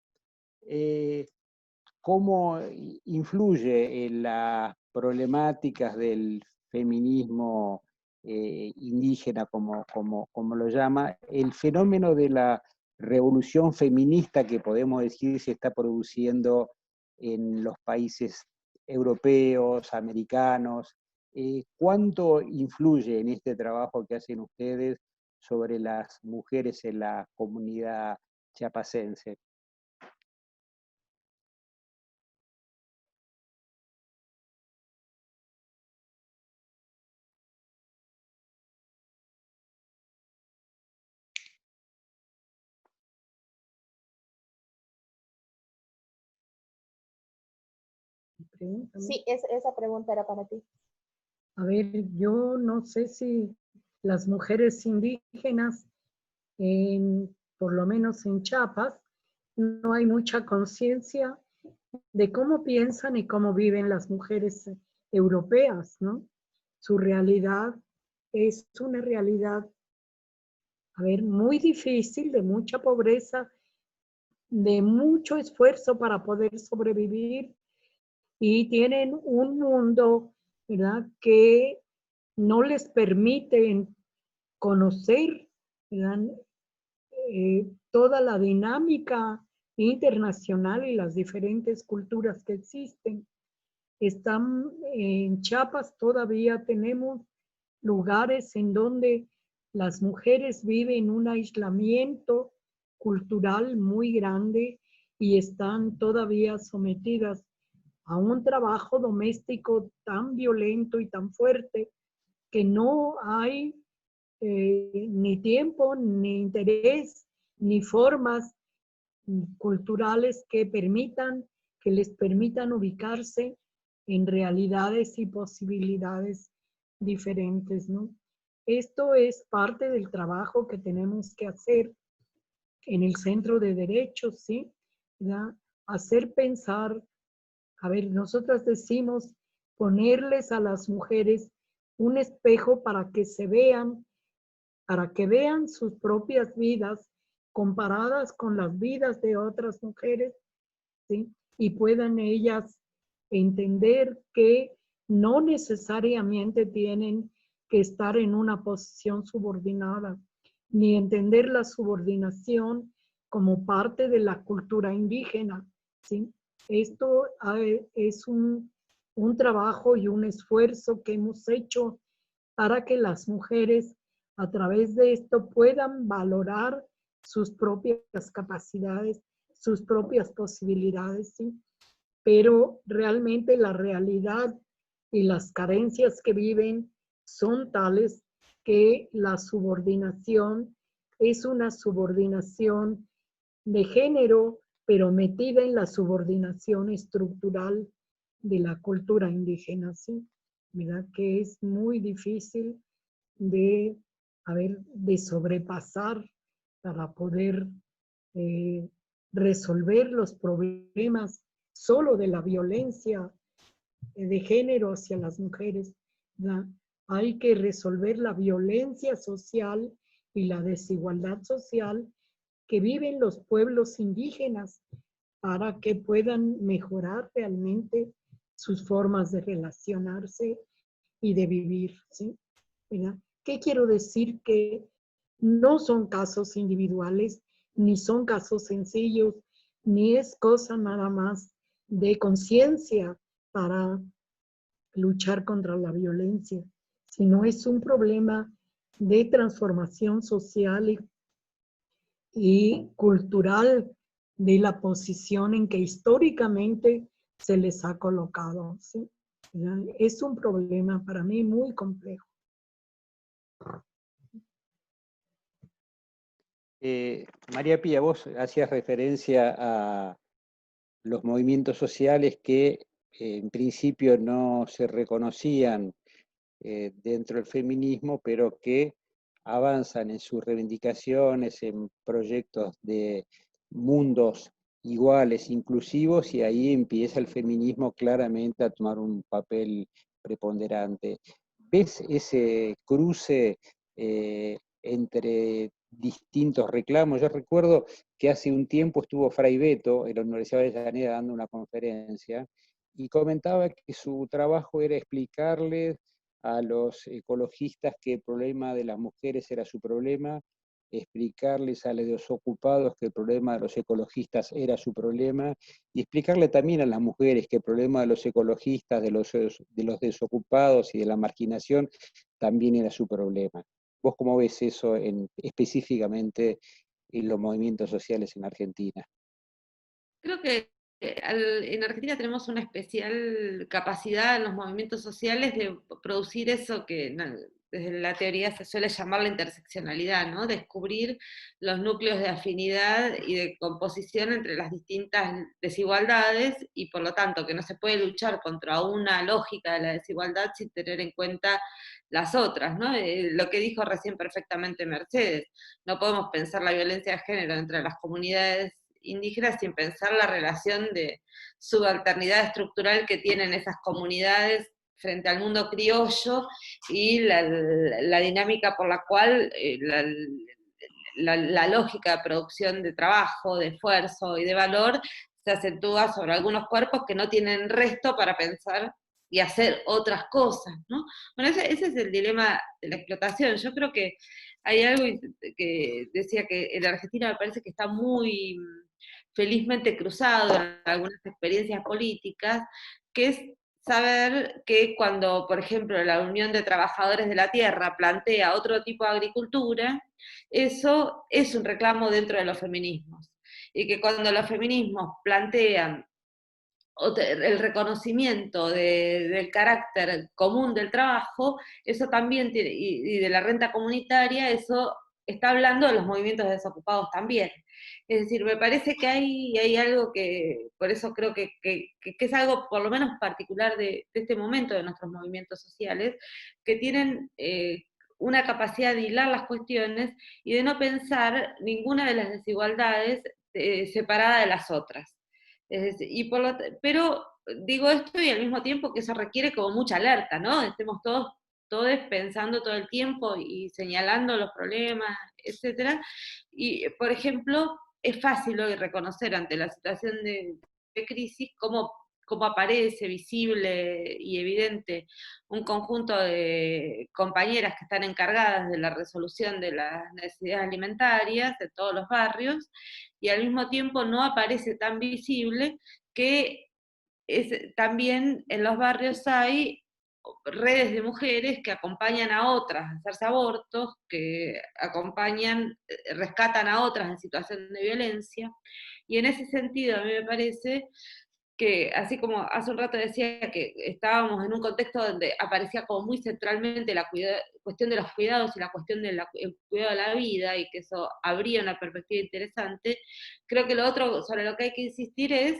¿cómo influye en las problemáticas del feminismo indígena, como lo llama, el fenómeno de la revolución feminista que podemos decir se está produciendo en los países europeos, americanos? ¿Cuánto influye en este trabajo que hacen ustedes sobre las mujeres en la comunidad chiapacense? Pregúntame. Sí, esa pregunta era para ti. A ver, yo no sé si las mujeres indígenas, por lo menos en Chiapas, no hay mucha conciencia de cómo piensan y cómo viven las mujeres europeas, ¿no? Su realidad es una realidad, a ver, muy difícil, de mucha pobreza, de mucho esfuerzo para poder sobrevivir, y tienen un mundo, ¿verdad?, que no les permite conocer, ¿verdad?, toda la dinámica internacional y las diferentes culturas que existen. Están en Chiapas, todavía tenemos lugares en donde las mujeres viven un aislamiento cultural muy grande y están todavía sometidas a un trabajo doméstico tan violento y tan fuerte que no hay ni tiempo, ni interés, ni formas culturales que les permitan ubicarse en realidades y posibilidades diferentes, ¿no? Esto es parte del trabajo que tenemos que hacer en el Centro de Derechos, ¿sí? ¿Verdad? Hacer pensar, a ver, nosotras decimos ponerles a las mujeres un espejo para que vean sus propias vidas comparadas con las vidas de otras mujeres, ¿sí? Y puedan ellas entender que no necesariamente tienen que estar en una posición subordinada, ni entender la subordinación como parte de la cultura indígena, ¿sí? Esto es un trabajo y un esfuerzo que hemos hecho para que las mujeres a través de esto puedan valorar sus propias capacidades, sus propias posibilidades, ¿sí? Pero realmente la realidad y las carencias que viven son tales que la subordinación es una subordinación de género, pero metida en la subordinación estructural de la cultura indígena, ¿sí? ¿Verdad? Que es muy difícil de, de sobrepasar para poder resolver los problemas solo de la violencia de género hacia las mujeres. ¿Verdad? Hay que resolver la violencia social y la desigualdad social que viven los pueblos indígenas para que puedan mejorar realmente sus formas de relacionarse y de vivir, ¿sí? ¿Verdad? ¿Qué quiero decir? Que no son casos individuales, ni son casos sencillos, ni es cosa nada más de conciencia para luchar contra la violencia, sino es un problema de transformación social y cultural de la posición en que históricamente se les ha colocado, ¿sí? Es un problema para mí muy complejo. María Pía, vos hacías referencia a los movimientos sociales que en principio no se reconocían dentro del feminismo, pero que avanzan en sus reivindicaciones, en proyectos de mundos iguales, inclusivos, y ahí empieza el feminismo claramente a tomar un papel preponderante. ¿Ves ese cruce entre distintos reclamos? Yo recuerdo que hace un tiempo estuvo Fray Beto en la Universidad de Avellaneda dando una conferencia y comentaba que su trabajo era explicarles a los ecologistas que el problema de las mujeres era su problema, explicarles a los desocupados que el problema de los ecologistas era su problema, y explicarle también a las mujeres que el problema de los ecologistas, de los desocupados y de la marginación también era su problema. ¿Vos cómo ves eso específicamente en los movimientos sociales en Argentina? Creo que en Argentina tenemos una especial capacidad en los movimientos sociales de producir eso que desde la teoría se suele llamar la interseccionalidad, ¿no? Descubrir los núcleos de afinidad y de composición entre las distintas desigualdades y por lo tanto que no se puede luchar contra una lógica de la desigualdad sin tener en cuenta las otras, ¿no? Lo que dijo recién perfectamente Mercedes, no podemos pensar la violencia de género entre las comunidades indígenas sin pensar la relación de subalternidad estructural que tienen esas comunidades frente al mundo criollo y la dinámica por la cual la lógica de producción de trabajo, de esfuerzo y de valor se acentúa sobre algunos cuerpos que no tienen resto para pensar y hacer otras cosas, ¿no? Bueno, ese es el dilema de la explotación. Yo creo que hay algo que decía que en Argentina me parece que está muy felizmente cruzado en algunas experiencias políticas, que es saber que cuando, por ejemplo, la Unión de Trabajadores de la Tierra plantea otro tipo de agricultura, eso es un reclamo dentro de los feminismos. Y que cuando los feminismos plantean el reconocimiento del carácter común del trabajo, eso también tiene, y de la renta comunitaria, eso está hablando de los movimientos desocupados también. Es decir, me parece que hay algo que, por eso creo que es algo por lo menos particular de este momento de nuestros movimientos sociales, que tienen una capacidad de hilar las cuestiones y de no pensar ninguna de las desigualdades separada de las otras. Pero digo esto y al mismo tiempo que eso requiere como mucha alerta, ¿no? Estemos todos pensando todo el tiempo y señalando los problemas, etcétera. Y, por ejemplo, es fácil hoy reconocer ante la situación de crisis cómo aparece visible y evidente un conjunto de compañeras que están encargadas de la resolución de las necesidades alimentarias de todos los barrios, y al mismo tiempo no aparece tan visible que también en los barrios hay redes de mujeres que acompañan a otras a hacerse abortos, que acompañan, rescatan a otras en situación de violencia, y en ese sentido a mí me parece que así como hace un rato decía que estábamos en un contexto donde aparecía como muy centralmente la cuestión de los cuidados y la cuestión del cuidado de la vida, y que eso abría una perspectiva interesante, creo que lo otro sobre lo que hay que insistir es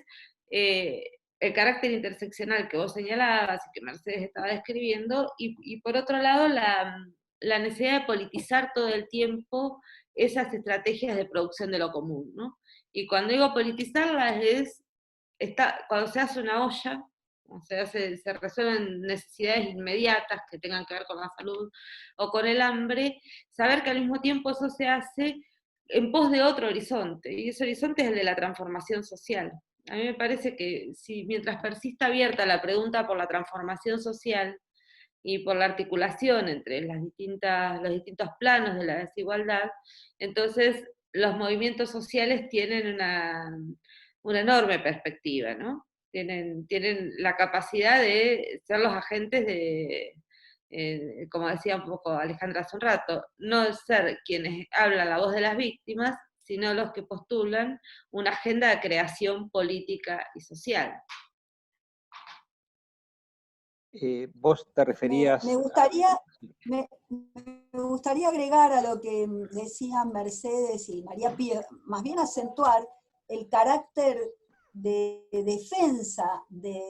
el carácter interseccional que vos señalabas y que Mercedes estaba describiendo, y por otro lado la necesidad de politizar todo el tiempo esas estrategias de producción de lo común, ¿no? Y cuando digo politizarlas es cuando se hace una olla, o sea, se resuelven necesidades inmediatas que tengan que ver con la salud o con el hambre, saber que al mismo tiempo eso se hace en pos de otro horizonte, y ese horizonte es el de la transformación social. A mí me parece que si mientras persista abierta la pregunta por la transformación social y por la articulación entre los distintos planos de la desigualdad, entonces los movimientos sociales tienen una enorme perspectiva, ¿no? Tienen la capacidad de ser los agentes como decía un poco Alejandra hace un rato, no ser quienes hablan la voz de las víctimas, sino los que postulan una agenda de creación política y social. Vos te referías... Me gustaría agregar a lo que decían Mercedes y María Pía, más bien acentuar el carácter de defensa de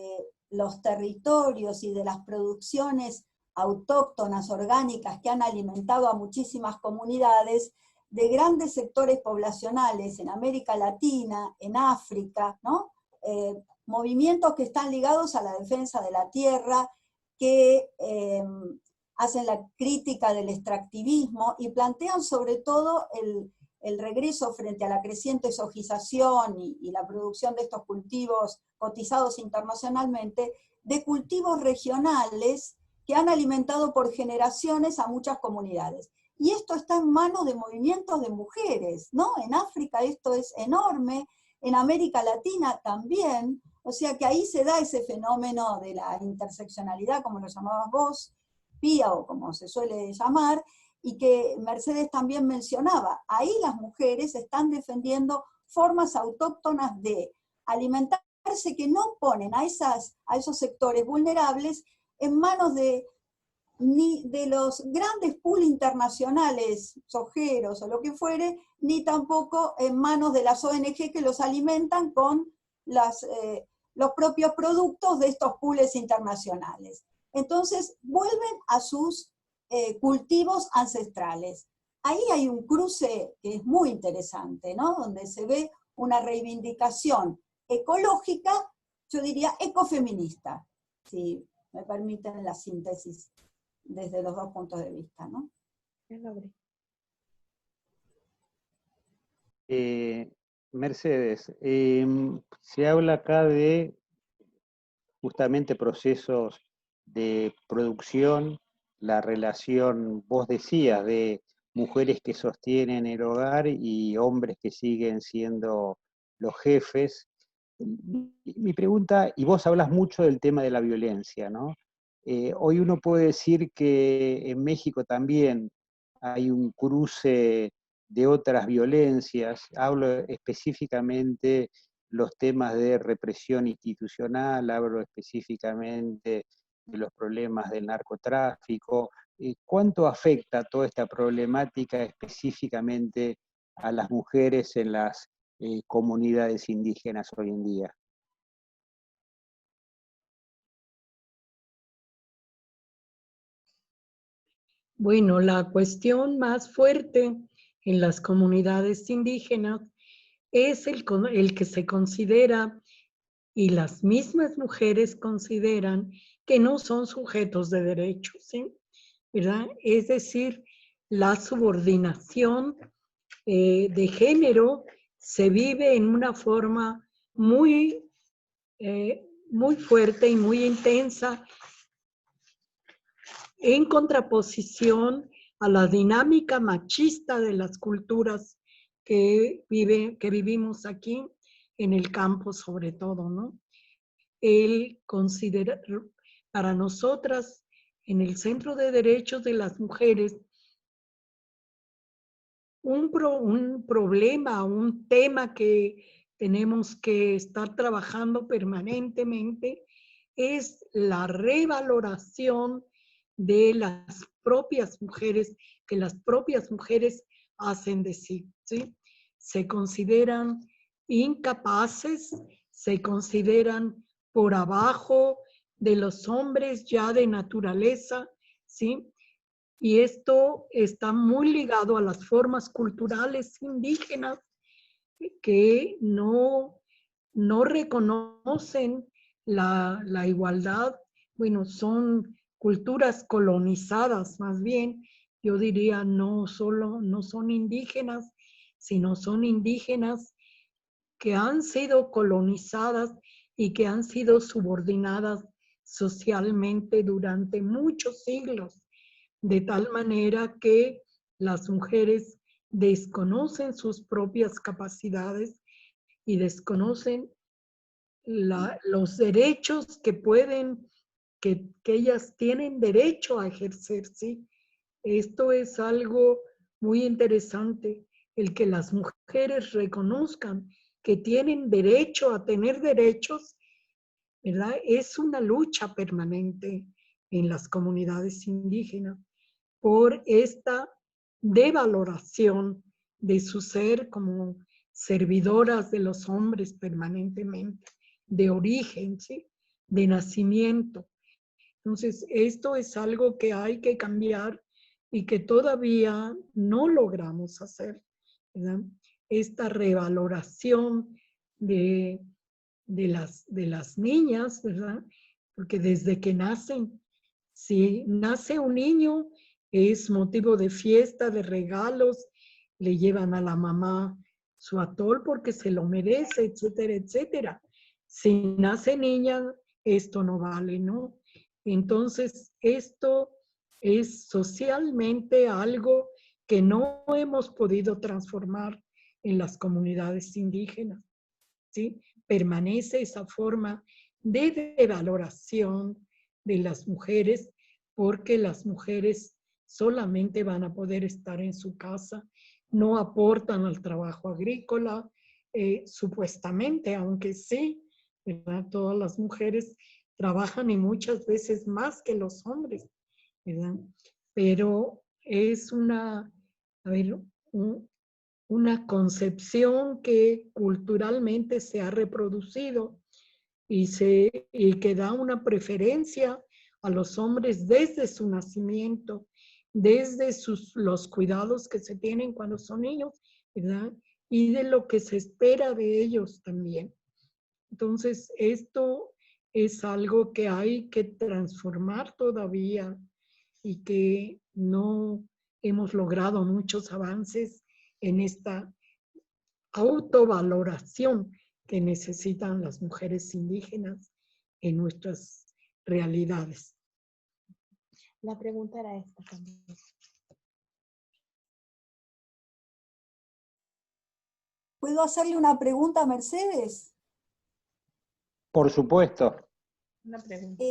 los territorios y de las producciones autóctonas, orgánicas, que han alimentado a muchísimas comunidades, de grandes sectores poblacionales en América Latina, en África, ¿no? Movimientos que están ligados a la defensa de la tierra, que hacen la crítica del extractivismo y plantean sobre todo el regreso frente a la creciente sojización y la producción de estos cultivos cotizados internacionalmente, de cultivos regionales que han alimentado por generaciones a muchas comunidades. Y esto está en manos de movimientos de mujeres, ¿no? En África esto es enorme, en América Latina también. O sea que ahí se da ese fenómeno de la interseccionalidad, como lo llamabas vos, Pía, o como se suele llamar, y que Mercedes también mencionaba. Ahí las mujeres están defendiendo formas autóctonas de alimentarse que no ponen a esos sectores vulnerables en manos ni de los grandes pools internacionales, sojeros o lo que fuere, ni tampoco en manos de las ONG que los alimentan con los propios productos de estos pools internacionales. Entonces, vuelven a sus cultivos ancestrales. Ahí hay un cruce que es muy interesante, ¿no? Donde se ve una reivindicación ecológica, yo diría ecofeminista, si me permiten la síntesis desde los dos puntos de vista, ¿no? Mercedes, se habla acá de justamente procesos de producción, la relación, vos decías, de mujeres que sostienen el hogar y hombres que siguen siendo los jefes. Mi pregunta, y vos hablas mucho del tema de la violencia, ¿no? Hoy uno puede decir que en México también hay un cruce de otras violencias, hablo específicamente los temas de represión institucional, hablo específicamente de los problemas del narcotráfico. ¿Cuánto afecta toda esta problemática específicamente a las mujeres en las comunidades indígenas hoy en día? Bueno, la cuestión más fuerte en las comunidades indígenas es el que se considera, y las mismas mujeres consideran, que no son sujetos de derechos, ¿sí? ¿Verdad? Es decir, la subordinación de género se vive en una forma muy fuerte y muy intensa, en contraposición a la dinámica machista de las culturas que vivimos aquí en el campo, sobre todo, ¿no? El considerar, para nosotras, en el Centro de Derechos de las Mujeres, un problema, un tema que tenemos que estar trabajando permanentemente es la revaloración de las propias mujeres, que las propias mujeres hacen de sí, ¿sí? Se consideran incapaces, se consideran por abajo de los hombres ya de naturaleza, ¿sí? Y esto está muy ligado a las formas culturales indígenas que no reconocen la igualdad. Bueno, son culturas colonizadas más bien. Yo diría no son indígenas, sino son indígenas que han sido colonizadas y que han sido subordinadas socialmente durante muchos siglos, de tal manera que las mujeres desconocen sus propias capacidades y desconocen los derechos que pueden, que ellas tienen derecho a ejercer, ¿sí? Esto es algo muy interesante, el que las mujeres reconozcan que tienen derecho a tener derechos, ¿verdad? Es una lucha permanente en las comunidades indígenas por esta devaloración de su ser como servidoras de los hombres permanentemente, de origen, ¿sí? De nacimiento. Entonces, esto es algo que hay que cambiar y que todavía no logramos hacer, ¿verdad? Esta revaloración de las niñas, ¿verdad? Porque desde que nacen, si nace un niño, es motivo de fiesta, de regalos, le llevan a la mamá su atol porque se lo merece, etcétera, etcétera. Si nace niña, esto no vale, ¿no? Entonces, esto es socialmente algo que no hemos podido transformar en las comunidades indígenas, ¿sí? Permanece esa forma de devaloración de las mujeres porque las mujeres solamente van a poder estar en su casa, no aportan al trabajo agrícola, supuestamente, aunque sí, ¿verdad? Todas las mujeres trabajan y muchas veces más que los hombres, ¿verdad? Pero es una concepción que culturalmente se ha reproducido y que da una preferencia a los hombres desde su nacimiento, desde los cuidados que se tienen cuando son niños, ¿verdad? Y de lo que se espera de ellos también. Entonces, esto es algo que hay que transformar todavía y que no hemos logrado muchos avances en esta autovaloración que necesitan las mujeres indígenas en nuestras realidades. La pregunta era esta también. ¿Puedo hacerle una pregunta a Mercedes? Por supuesto. Una pregunta.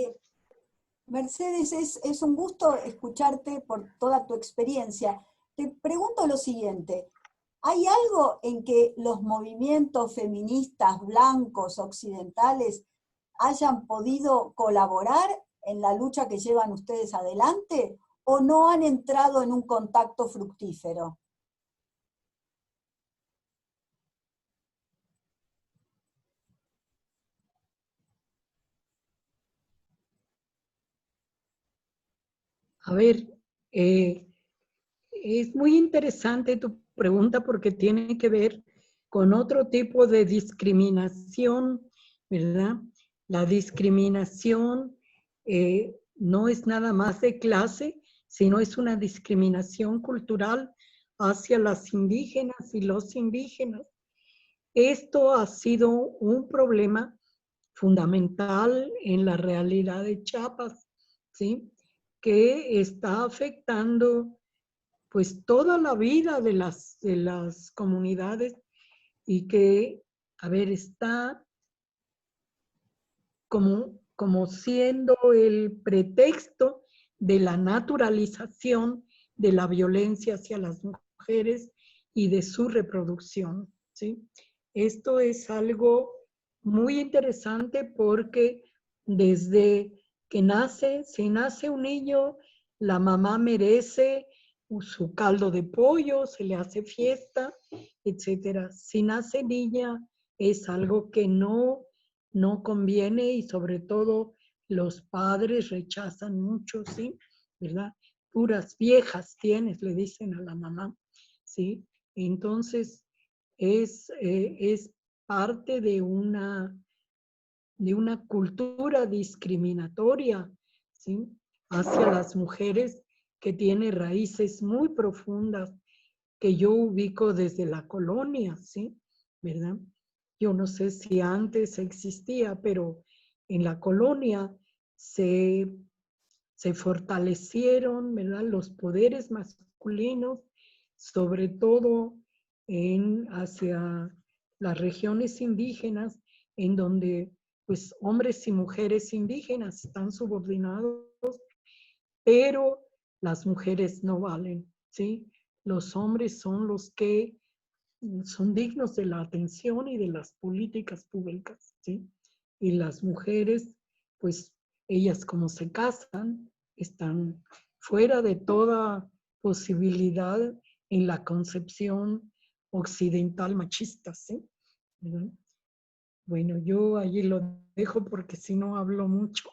Mercedes, es un gusto escucharte por toda tu experiencia. Te pregunto lo siguiente. ¿Hay algo en que los movimientos feministas blancos occidentales hayan podido colaborar en la lucha que llevan ustedes adelante o no han entrado en un contacto fructífero? A ver, es muy interesante tu pregunta porque tiene que ver con otro tipo de discriminación, ¿verdad? La discriminación no es nada más de clase, sino es una discriminación cultural hacia las indígenas y los indígenas. Esto ha sido un problema fundamental en la realidad de Chiapas, ¿sí? Que está afectando pues toda la vida de las comunidades y que, a ver, está como siendo el pretexto de la naturalización de la violencia hacia las mujeres y de su reproducción, ¿sí? Esto es algo muy interesante porque desde que nace, si nace un niño, la mamá merece su caldo de pollo, se le hace fiesta, etcétera. Si nace niña, es algo que no conviene y sobre todo los padres rechazan mucho, ¿sí? ¿Verdad? Puras viejas tienes, le dicen a la mamá, ¿sí? Entonces, es parte de una cultura discriminatoria, ¿sí? Hacia las mujeres que tiene raíces muy profundas que yo ubico desde la colonia, ¿sí? ¿Verdad? Yo no sé si antes existía, pero en la colonia se fortalecieron, ¿verdad?, los poderes masculinos, sobre todo hacia las regiones indígenas, en donde pues hombres y mujeres indígenas están subordinados, pero las mujeres no valen, ¿sí? Los hombres son los que son dignos de la atención y de las políticas públicas, ¿sí? Y las mujeres, pues ellas como se casan, están fuera de toda posibilidad en la concepción occidental machista, ¿sí? ¿Verdad? Bueno, yo allí lo dejo porque si no hablo mucho.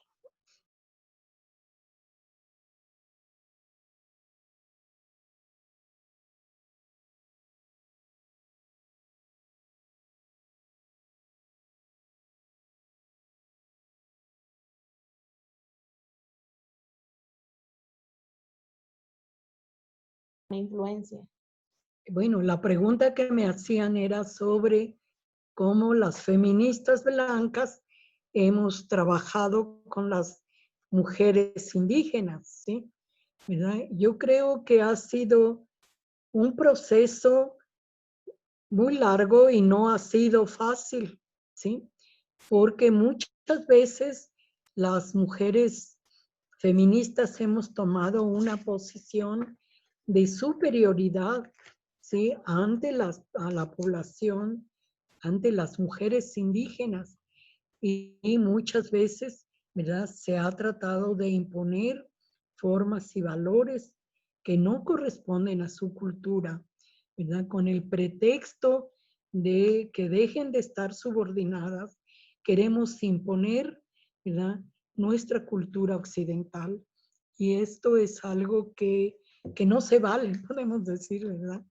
Una influencia. Bueno, la pregunta que me hacían era sobre cómo las feministas blancas hemos trabajado con las mujeres indígenas, ¿sí? ¿Verdad? Yo creo que ha sido un proceso muy largo y no ha sido fácil, ¿sí? Porque muchas veces las mujeres feministas hemos tomado una posición de superioridad, ¿sí? Ante a la población, ante las mujeres indígenas. Y muchas veces, ¿verdad?, se ha tratado de imponer formas y valores que no corresponden a su cultura, ¿verdad? Con el pretexto de que dejen de estar subordinadas, queremos imponer, ¿verdad?, nuestra cultura occidental. Y esto es algo que no se vale, podemos decir, ¿verdad?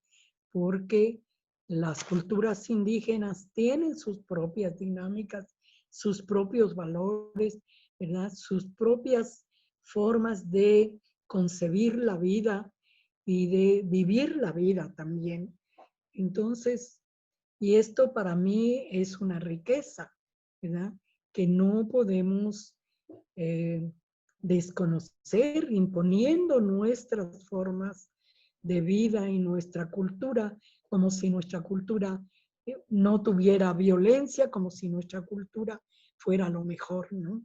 Porque las culturas indígenas tienen sus propias dinámicas, sus propios valores, ¿verdad? Sus propias formas de concebir la vida y de vivir la vida también. Entonces, y esto para mí es una riqueza, ¿verdad? Que no podemos desconocer imponiendo nuestras formas de vida y nuestra cultura, como si nuestra cultura no tuviera violencia, como si nuestra cultura fuera lo mejor, ¿no?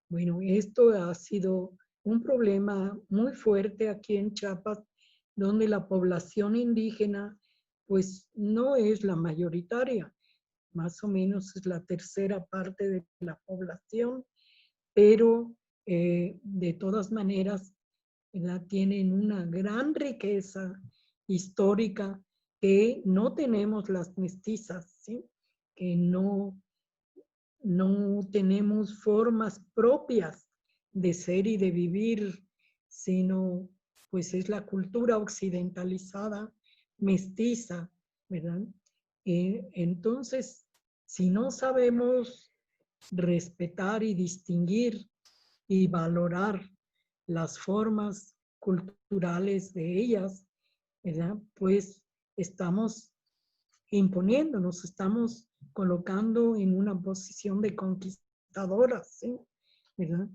Bueno, esto ha sido un problema muy fuerte aquí en Chiapas, donde la población indígena pues no es la mayoritaria, más o menos es la tercera parte de la población, pero de todas maneras, ¿verdad?, tienen una gran riqueza histórica que no tenemos las mestizas, ¿sí? Que no tenemos formas propias de ser y de vivir, sino pues es la cultura occidentalizada, mestiza, ¿verdad? Entonces, si no sabemos respetar y distinguir y valorar las formas culturales de ellas, ¿verdad?, pues estamos imponiéndonos, estamos colocando en una posición de conquistadoras, ¿sí? ¿Verdad?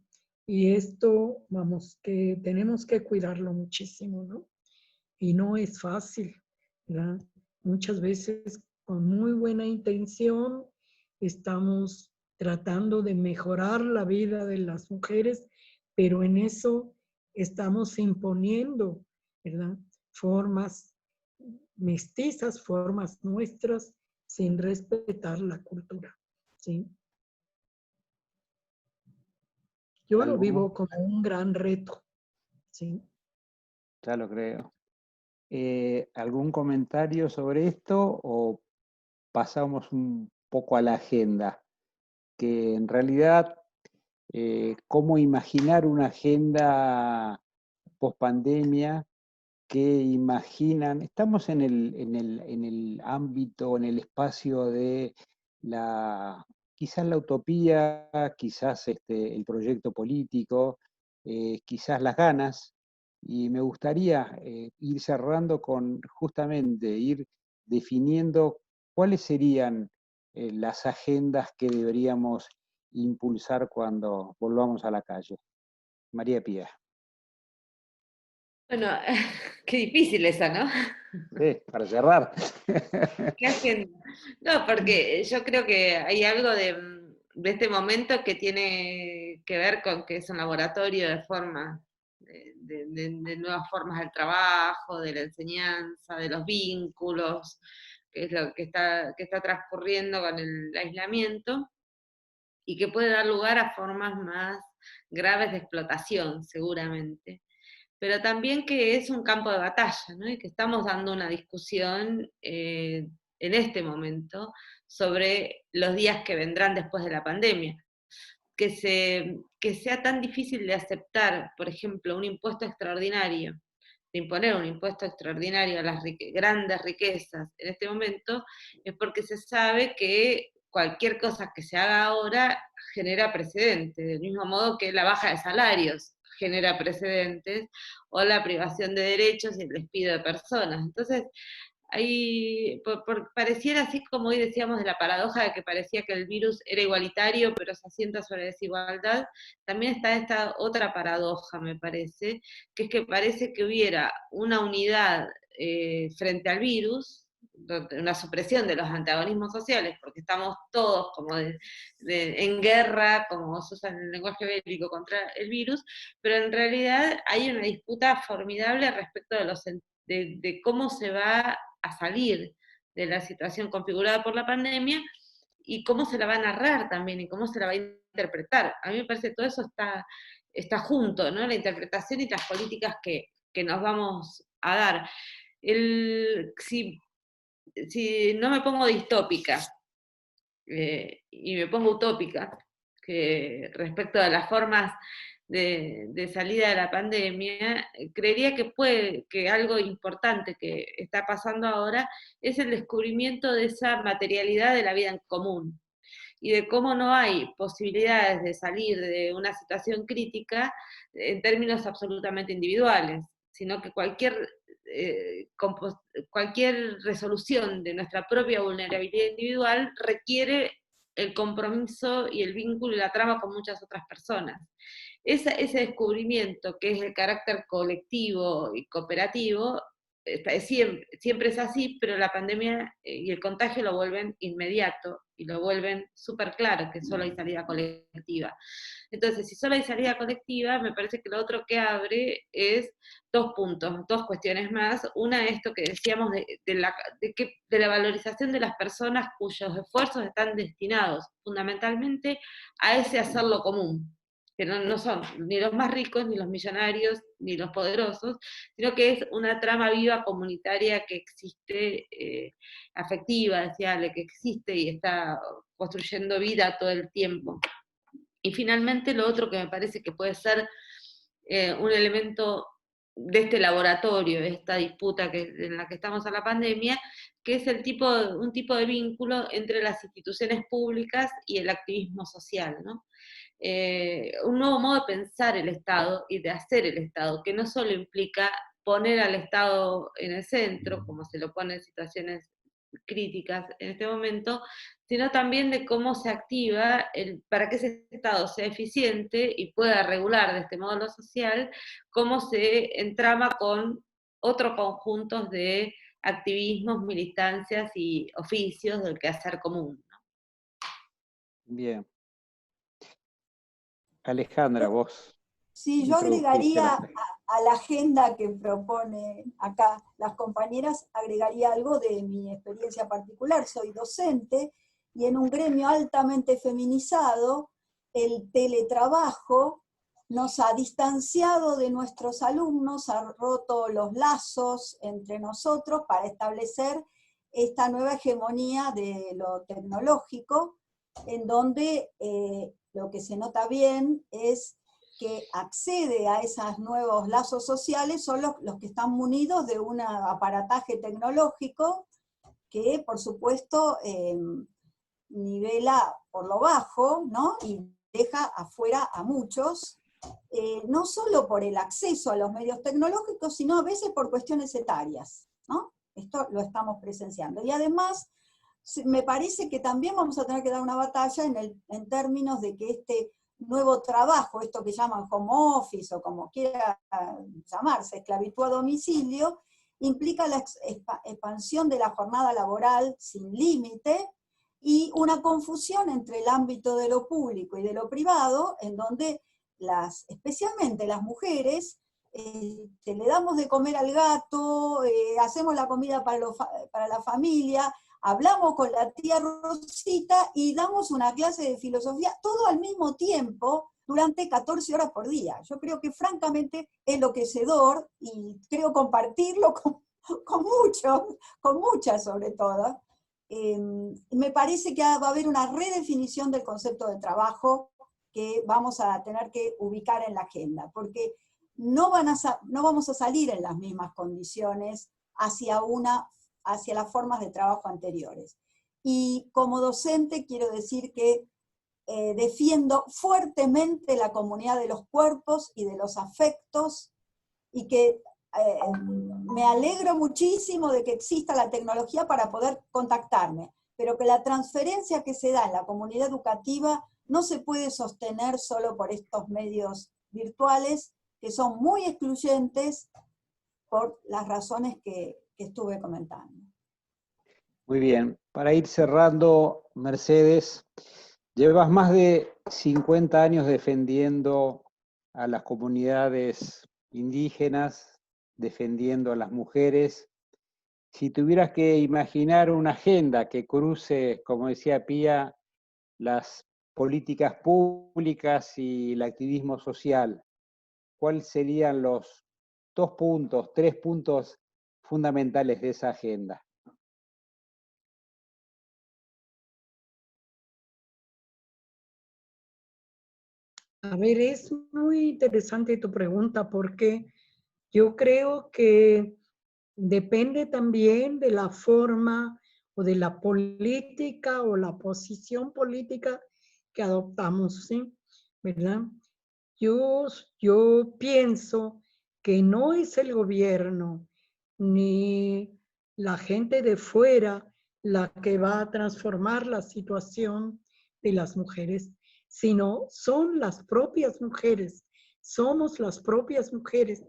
Y esto, vamos, que tenemos que cuidarlo muchísimo, ¿no? Y no es fácil, ¿verdad? Muchas veces con muy buena intención estamos tratando de mejorar la vida de las mujeres, pero en eso estamos imponiendo, ¿verdad?, formas mestizas, formas nuestras sin respetar la cultura, ¿sí? Yo lo ¿Algo? vivo como un gran reto, ¿sí? Ya lo creo. ¿Algún comentario sobre esto o pasamos un poco a la agenda? Que en realidad, ¿cómo imaginar una agenda post-pandemia? ¿Qué imaginan? Estamos en el ámbito, en el espacio de quizás la utopía, quizás el proyecto político, quizás las ganas, y me gustaría ir cerrando con justamente ir definiendo cuáles serían las agendas que deberíamos impulsar cuando volvamos a la calle. María Pía. Bueno, qué difícil esa, ¿no? Sí, para cerrar. ¿Qué agenda? No, porque yo creo que hay algo de este momento que tiene que ver con que es un laboratorio de formas, de nuevas formas del trabajo, de la enseñanza, de los vínculos, que es lo que está transcurriendo con el aislamiento, y que puede dar lugar a formas más graves de explotación, seguramente, pero también que es un campo de batalla, ¿no? Y que estamos dando una discusión en este momento sobre los días que vendrán después de la pandemia. Que sea tan difícil de aceptar, por ejemplo, un impuesto extraordinario, de imponer un impuesto extraordinario a las grandes riquezas en este momento, es porque se sabe que cualquier cosa que se haga ahora genera precedentes, del mismo modo que la baja de salarios genera precedentes, o la privación de derechos y el despido de personas. Entonces, pareciera así como hoy decíamos de la paradoja de que parecía que el virus era igualitario, pero se asienta sobre desigualdad, también está esta otra paradoja, me parece, que es que parece que hubiera una unidad frente al virus, una supresión de los antagonismos sociales, porque estamos todos como en guerra, como se usa en el lenguaje bélico, contra el virus, pero en realidad hay una disputa formidable respecto de cómo se va a salir de la situación configurada por la pandemia y cómo se la va a narrar también y cómo se la va a interpretar. A mí me parece que todo eso está junto, ¿no? La interpretación y las políticas que nos vamos a dar. Si no me pongo distópica y me pongo utópica, que respecto a las formas de salida de la pandemia, creería que algo importante que está pasando ahora es el descubrimiento de esa materialidad de la vida en común y de cómo no hay posibilidades de salir de una situación crítica en términos absolutamente individuales, sino que cualquier resolución de nuestra propia vulnerabilidad individual requiere el compromiso y el vínculo y la trama con muchas otras personas. Ese descubrimiento, que es el carácter colectivo y cooperativo, siempre es así, pero la pandemia y el contagio lo vuelven inmediato y lo vuelven súper claro, que solo hay salida colectiva. Entonces, si solo hay salida colectiva, me parece que lo otro que abre es dos puntos, dos cuestiones más. Una, esto que decíamos de la valorización de las personas cuyos esfuerzos están destinados fundamentalmente a ese hacerlo común, que no son ni los más ricos, ni los millonarios, ni los poderosos, sino que es una trama viva comunitaria que existe, afectiva, deseable, que existe y está construyendo vida todo el tiempo. Y finalmente lo otro que me parece que puede ser un elemento de este laboratorio, de esta disputa en la que estamos a la pandemia, que es un tipo de vínculo entre las instituciones públicas y el activismo social, ¿no? Un nuevo modo de pensar el Estado y de hacer el Estado, que no solo implica poner al Estado en el centro, como se lo pone en situaciones críticas en este momento, sino también de cómo se activa para que ese Estado sea eficiente y pueda regular de este modo lo social, cómo se entrama con otros conjuntos de activismos, militancias y oficios del quehacer común. Bien. Alejandra, vos Sí, yo introdujiste agregaría la... a la agenda que propone acá las compañeras, agregaría algo de mi experiencia particular. Soy docente y en un gremio altamente feminizado, el teletrabajo nos ha distanciado de nuestros alumnos, ha roto los lazos entre nosotros para establecer esta nueva hegemonía de lo tecnológico, en donde lo que se nota bien es que accede a esos nuevos lazos sociales son los que están munidos de un aparataje tecnológico que, por supuesto, nivela por lo bajo, ¿no? Y deja afuera a muchos, no solo por el acceso a los medios tecnológicos, sino a veces por cuestiones etarias, ¿no? Esto lo estamos presenciando. Y además, me parece que también vamos a tener que dar una batalla en términos de que este nuevo trabajo, esto que llaman home office o como quiera llamarse, esclavitud a domicilio, implica la expansión de la jornada laboral sin límite y una confusión entre el ámbito de lo público y de lo privado, en donde especialmente las mujeres, le damos de comer al gato, hacemos la comida para la familia, hablamos con la tía Rosita y damos una clase de filosofía, todo al mismo tiempo, durante 14 horas por día. Yo creo que francamente es enloquecedor y creo compartirlo con muchos, con muchas sobre todo. Me parece que va a haber una redefinición del concepto de trabajo que vamos a tener que ubicar en la agenda, porque no vamos a salir en las mismas condiciones hacia las formas de trabajo anteriores. Y como docente quiero decir que defiendo fuertemente la comunidad de los cuerpos y de los afectos, y que me alegro muchísimo de que exista la tecnología para poder contactarme, pero que la transferencia que se da en la comunidad educativa no se puede sostener solo por estos medios virtuales, que son muy excluyentes por las razones que estuve comentando. Muy bien, para ir cerrando, Mercedes, llevas más de 50 años defendiendo a las comunidades indígenas, defendiendo a las mujeres. Si tuvieras que imaginar una agenda que cruce, como decía Pía, las políticas públicas y el activismo social, ¿cuáles serían los 3 puntos fundamentales de esa agenda? A ver, es muy interesante tu pregunta porque yo creo que depende también de la forma o de la política o la posición política que adoptamos, ¿sí? ¿Verdad? Yo pienso que no es el gobierno ni la gente de fuera la que va a transformar la situación de las mujeres, sino son las propias mujeres, somos las propias mujeres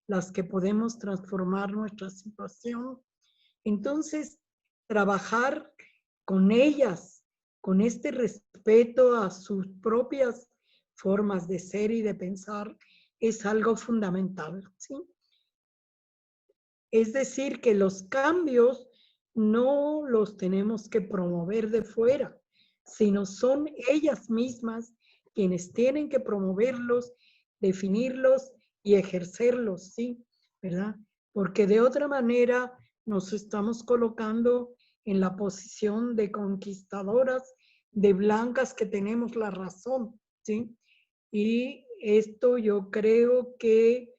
las que podemos transformar nuestra situación. Entonces, trabajar con ellas, con este respeto a sus propias formas de ser y de pensar, es algo fundamental, ¿sí? Es decir, que los cambios no los tenemos que promover de fuera, sino son ellas mismas quienes tienen que promoverlos, definirlos y ejercerlos, ¿sí? ¿Verdad? Porque de otra manera nos estamos colocando en la posición de conquistadoras, de blancas que tenemos la razón, ¿sí? Y esto yo creo que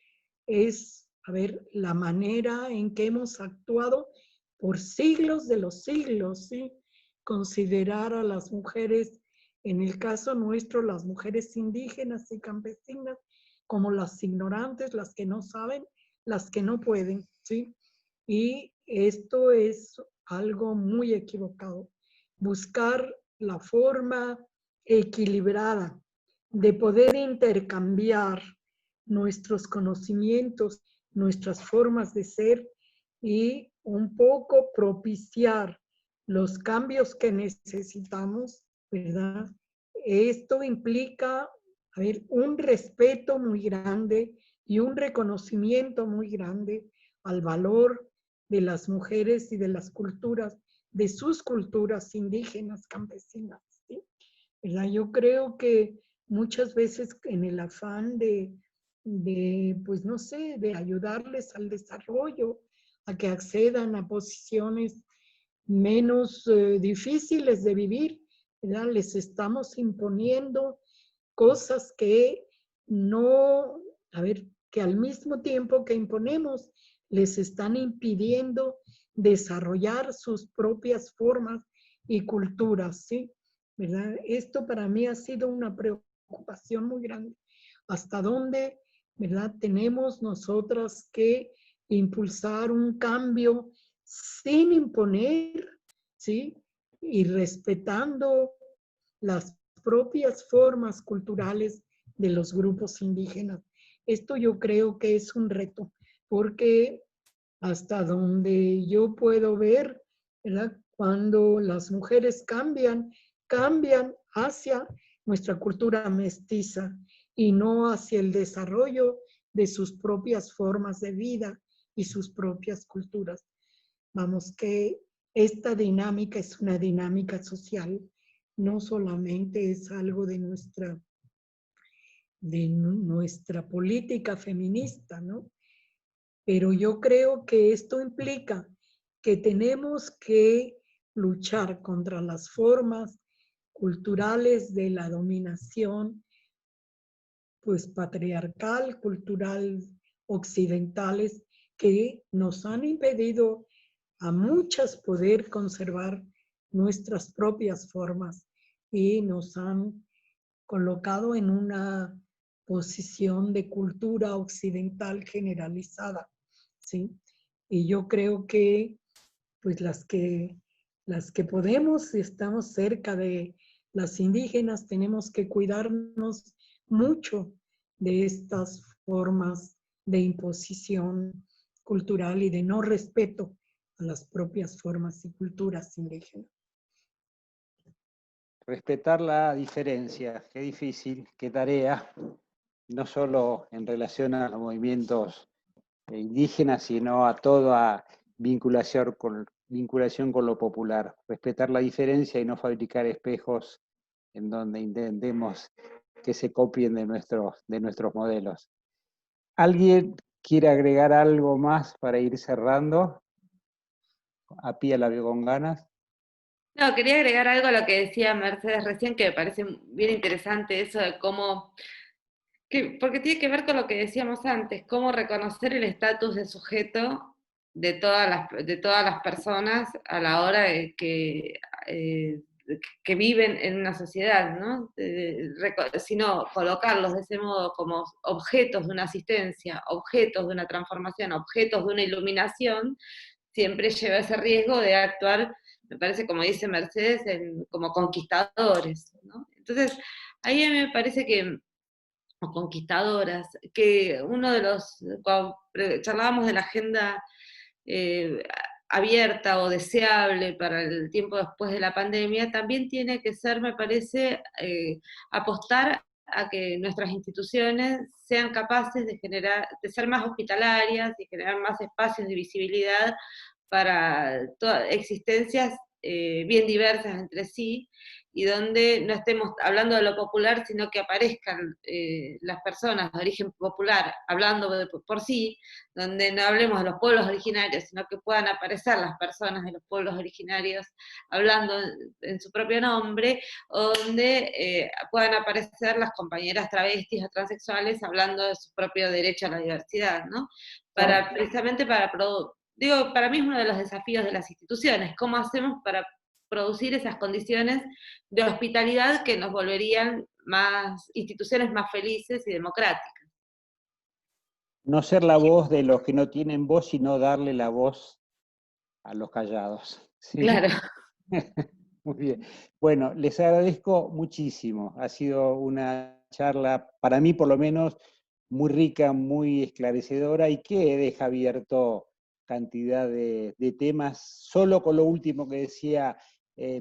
es, a ver, la manera en que hemos actuado por siglos de los siglos, ¿sí? Considerar a las mujeres, en el caso nuestro, las mujeres indígenas y campesinas, como las ignorantes, las que no saben, las que no pueden, ¿sí? Y esto es algo muy equivocado. Buscar la forma equilibrada de poder intercambiar nuestros conocimientos, nuestras formas de ser y un poco propiciar los cambios que necesitamos, ¿verdad? Esto implica, a ver, un respeto muy grande y un reconocimiento muy grande al valor de las mujeres y de las culturas, de sus culturas indígenas, campesinas, ¿sí? ¿Verdad? Yo creo que muchas veces en el afán pues no sé, de ayudarles al desarrollo, a que accedan a posiciones menos difíciles de vivir, ¿verdad? Les estamos imponiendo cosas que no, a ver, que al mismo tiempo que imponemos, les están impidiendo desarrollar sus propias formas y culturas, ¿sí? ¿Verdad? Esto para mí ha sido una preocupación muy grande. ¿Hasta dónde, verdad, tenemos nosotras que impulsar un cambio sin imponer, ¿sí? Y respetando las propias formas culturales de los grupos indígenas? Esto yo creo que es un reto, porque hasta donde yo puedo ver, ¿verdad? Cuando las mujeres cambian, cambian hacia nuestra cultura mestiza y no hacia el desarrollo de sus propias formas de vida y sus propias culturas. Vamos, que esta dinámica es una dinámica social, no solamente es algo de nuestra política feminista, ¿no? Pero yo creo que esto implica que tenemos que luchar contra las formas culturales de la dominación, pues patriarcal, cultural, occidentales, que nos han impedido a muchas poder conservar nuestras propias formas y nos han colocado en una posición de cultura occidental generalizada, ¿sí? Y yo creo que, pues las que podemos, estamos cerca de las indígenas, tenemos que cuidarnos mucho de estas formas de imposición cultural y de no respeto a las propias formas y culturas indígenas. Respetar la diferencia, qué difícil, qué tarea, no solo en relación a los movimientos indígenas, sino a toda vinculación con lo popular. Respetar la diferencia y no fabricar espejos en donde intentemos que se copien de nuestros modelos. ¿Alguien quiere agregar algo más para ir cerrando? A Pía la veo con ganas. No, quería agregar algo a lo que decía Mercedes recién, que me parece bien interesante eso de cómo, porque tiene que ver con lo que decíamos antes, cómo reconocer el estatus de sujeto de todas las personas a la hora de que viven en una sociedad, ¿no? Sino colocarlos de ese modo como objetos de una asistencia, objetos de una transformación, objetos de una iluminación, siempre lleva ese riesgo de actuar, me parece, como dice Mercedes, como conquistadores, ¿no? Entonces, ahí a mí me parece que, o conquistadoras, que uno de cuando charlábamos de la agenda eh, abierta o deseable para el tiempo después de la pandemia, también tiene que ser, me parece, apostar a que nuestras instituciones sean capaces de ser más hospitalarias y generar más espacios de visibilidad para existencias bien diversas entre sí, y donde no estemos hablando de lo popular, sino que aparezcan las personas de origen popular hablando por sí, donde no hablemos de los pueblos originarios, sino que puedan aparecer las personas de los pueblos originarios hablando en su propio nombre, o donde puedan aparecer las compañeras travestis o transexuales hablando de su propio derecho a la diversidad, ¿no? Precisamente para mí es uno de los desafíos de las instituciones, cómo hacemos para producir esas condiciones de hospitalidad que nos volverían instituciones más felices y democráticas. No ser la voz de los que no tienen voz, sino darle la voz a los callados. ¿Sí? Claro. Muy bien. Bueno, les agradezco muchísimo. Ha sido una charla, para mí por lo menos, muy rica, muy esclarecedora y que deja abierto cantidad de temas. Solo con lo último que decía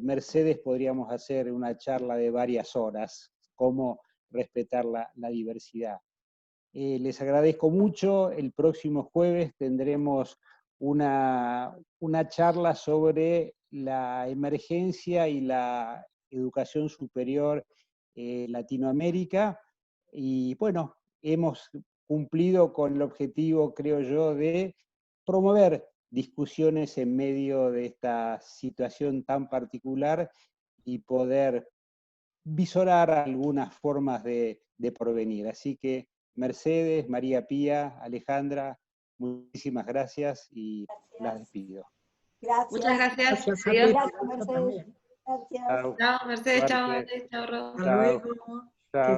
Mercedes podríamos hacer una charla de varias horas, cómo respetar la diversidad. Les agradezco mucho. El próximo jueves tendremos una charla sobre la emergencia y la educación superior en Latinoamérica. Y bueno, hemos cumplido con el objetivo, creo yo, de promover discusiones en medio de esta situación tan particular y poder visorar algunas formas de porvenir. Así que Mercedes, María Pía, Alejandra, muchísimas gracias y las despido. Gracias. Muchas gracias. Gracias a Adiós. ti. Gracias, Mercedes. También. Gracias. Chao. Chao, Mercedes. Chao, Suerte. Ale, chao, Ro. Hasta Chao. luego. Chao. Que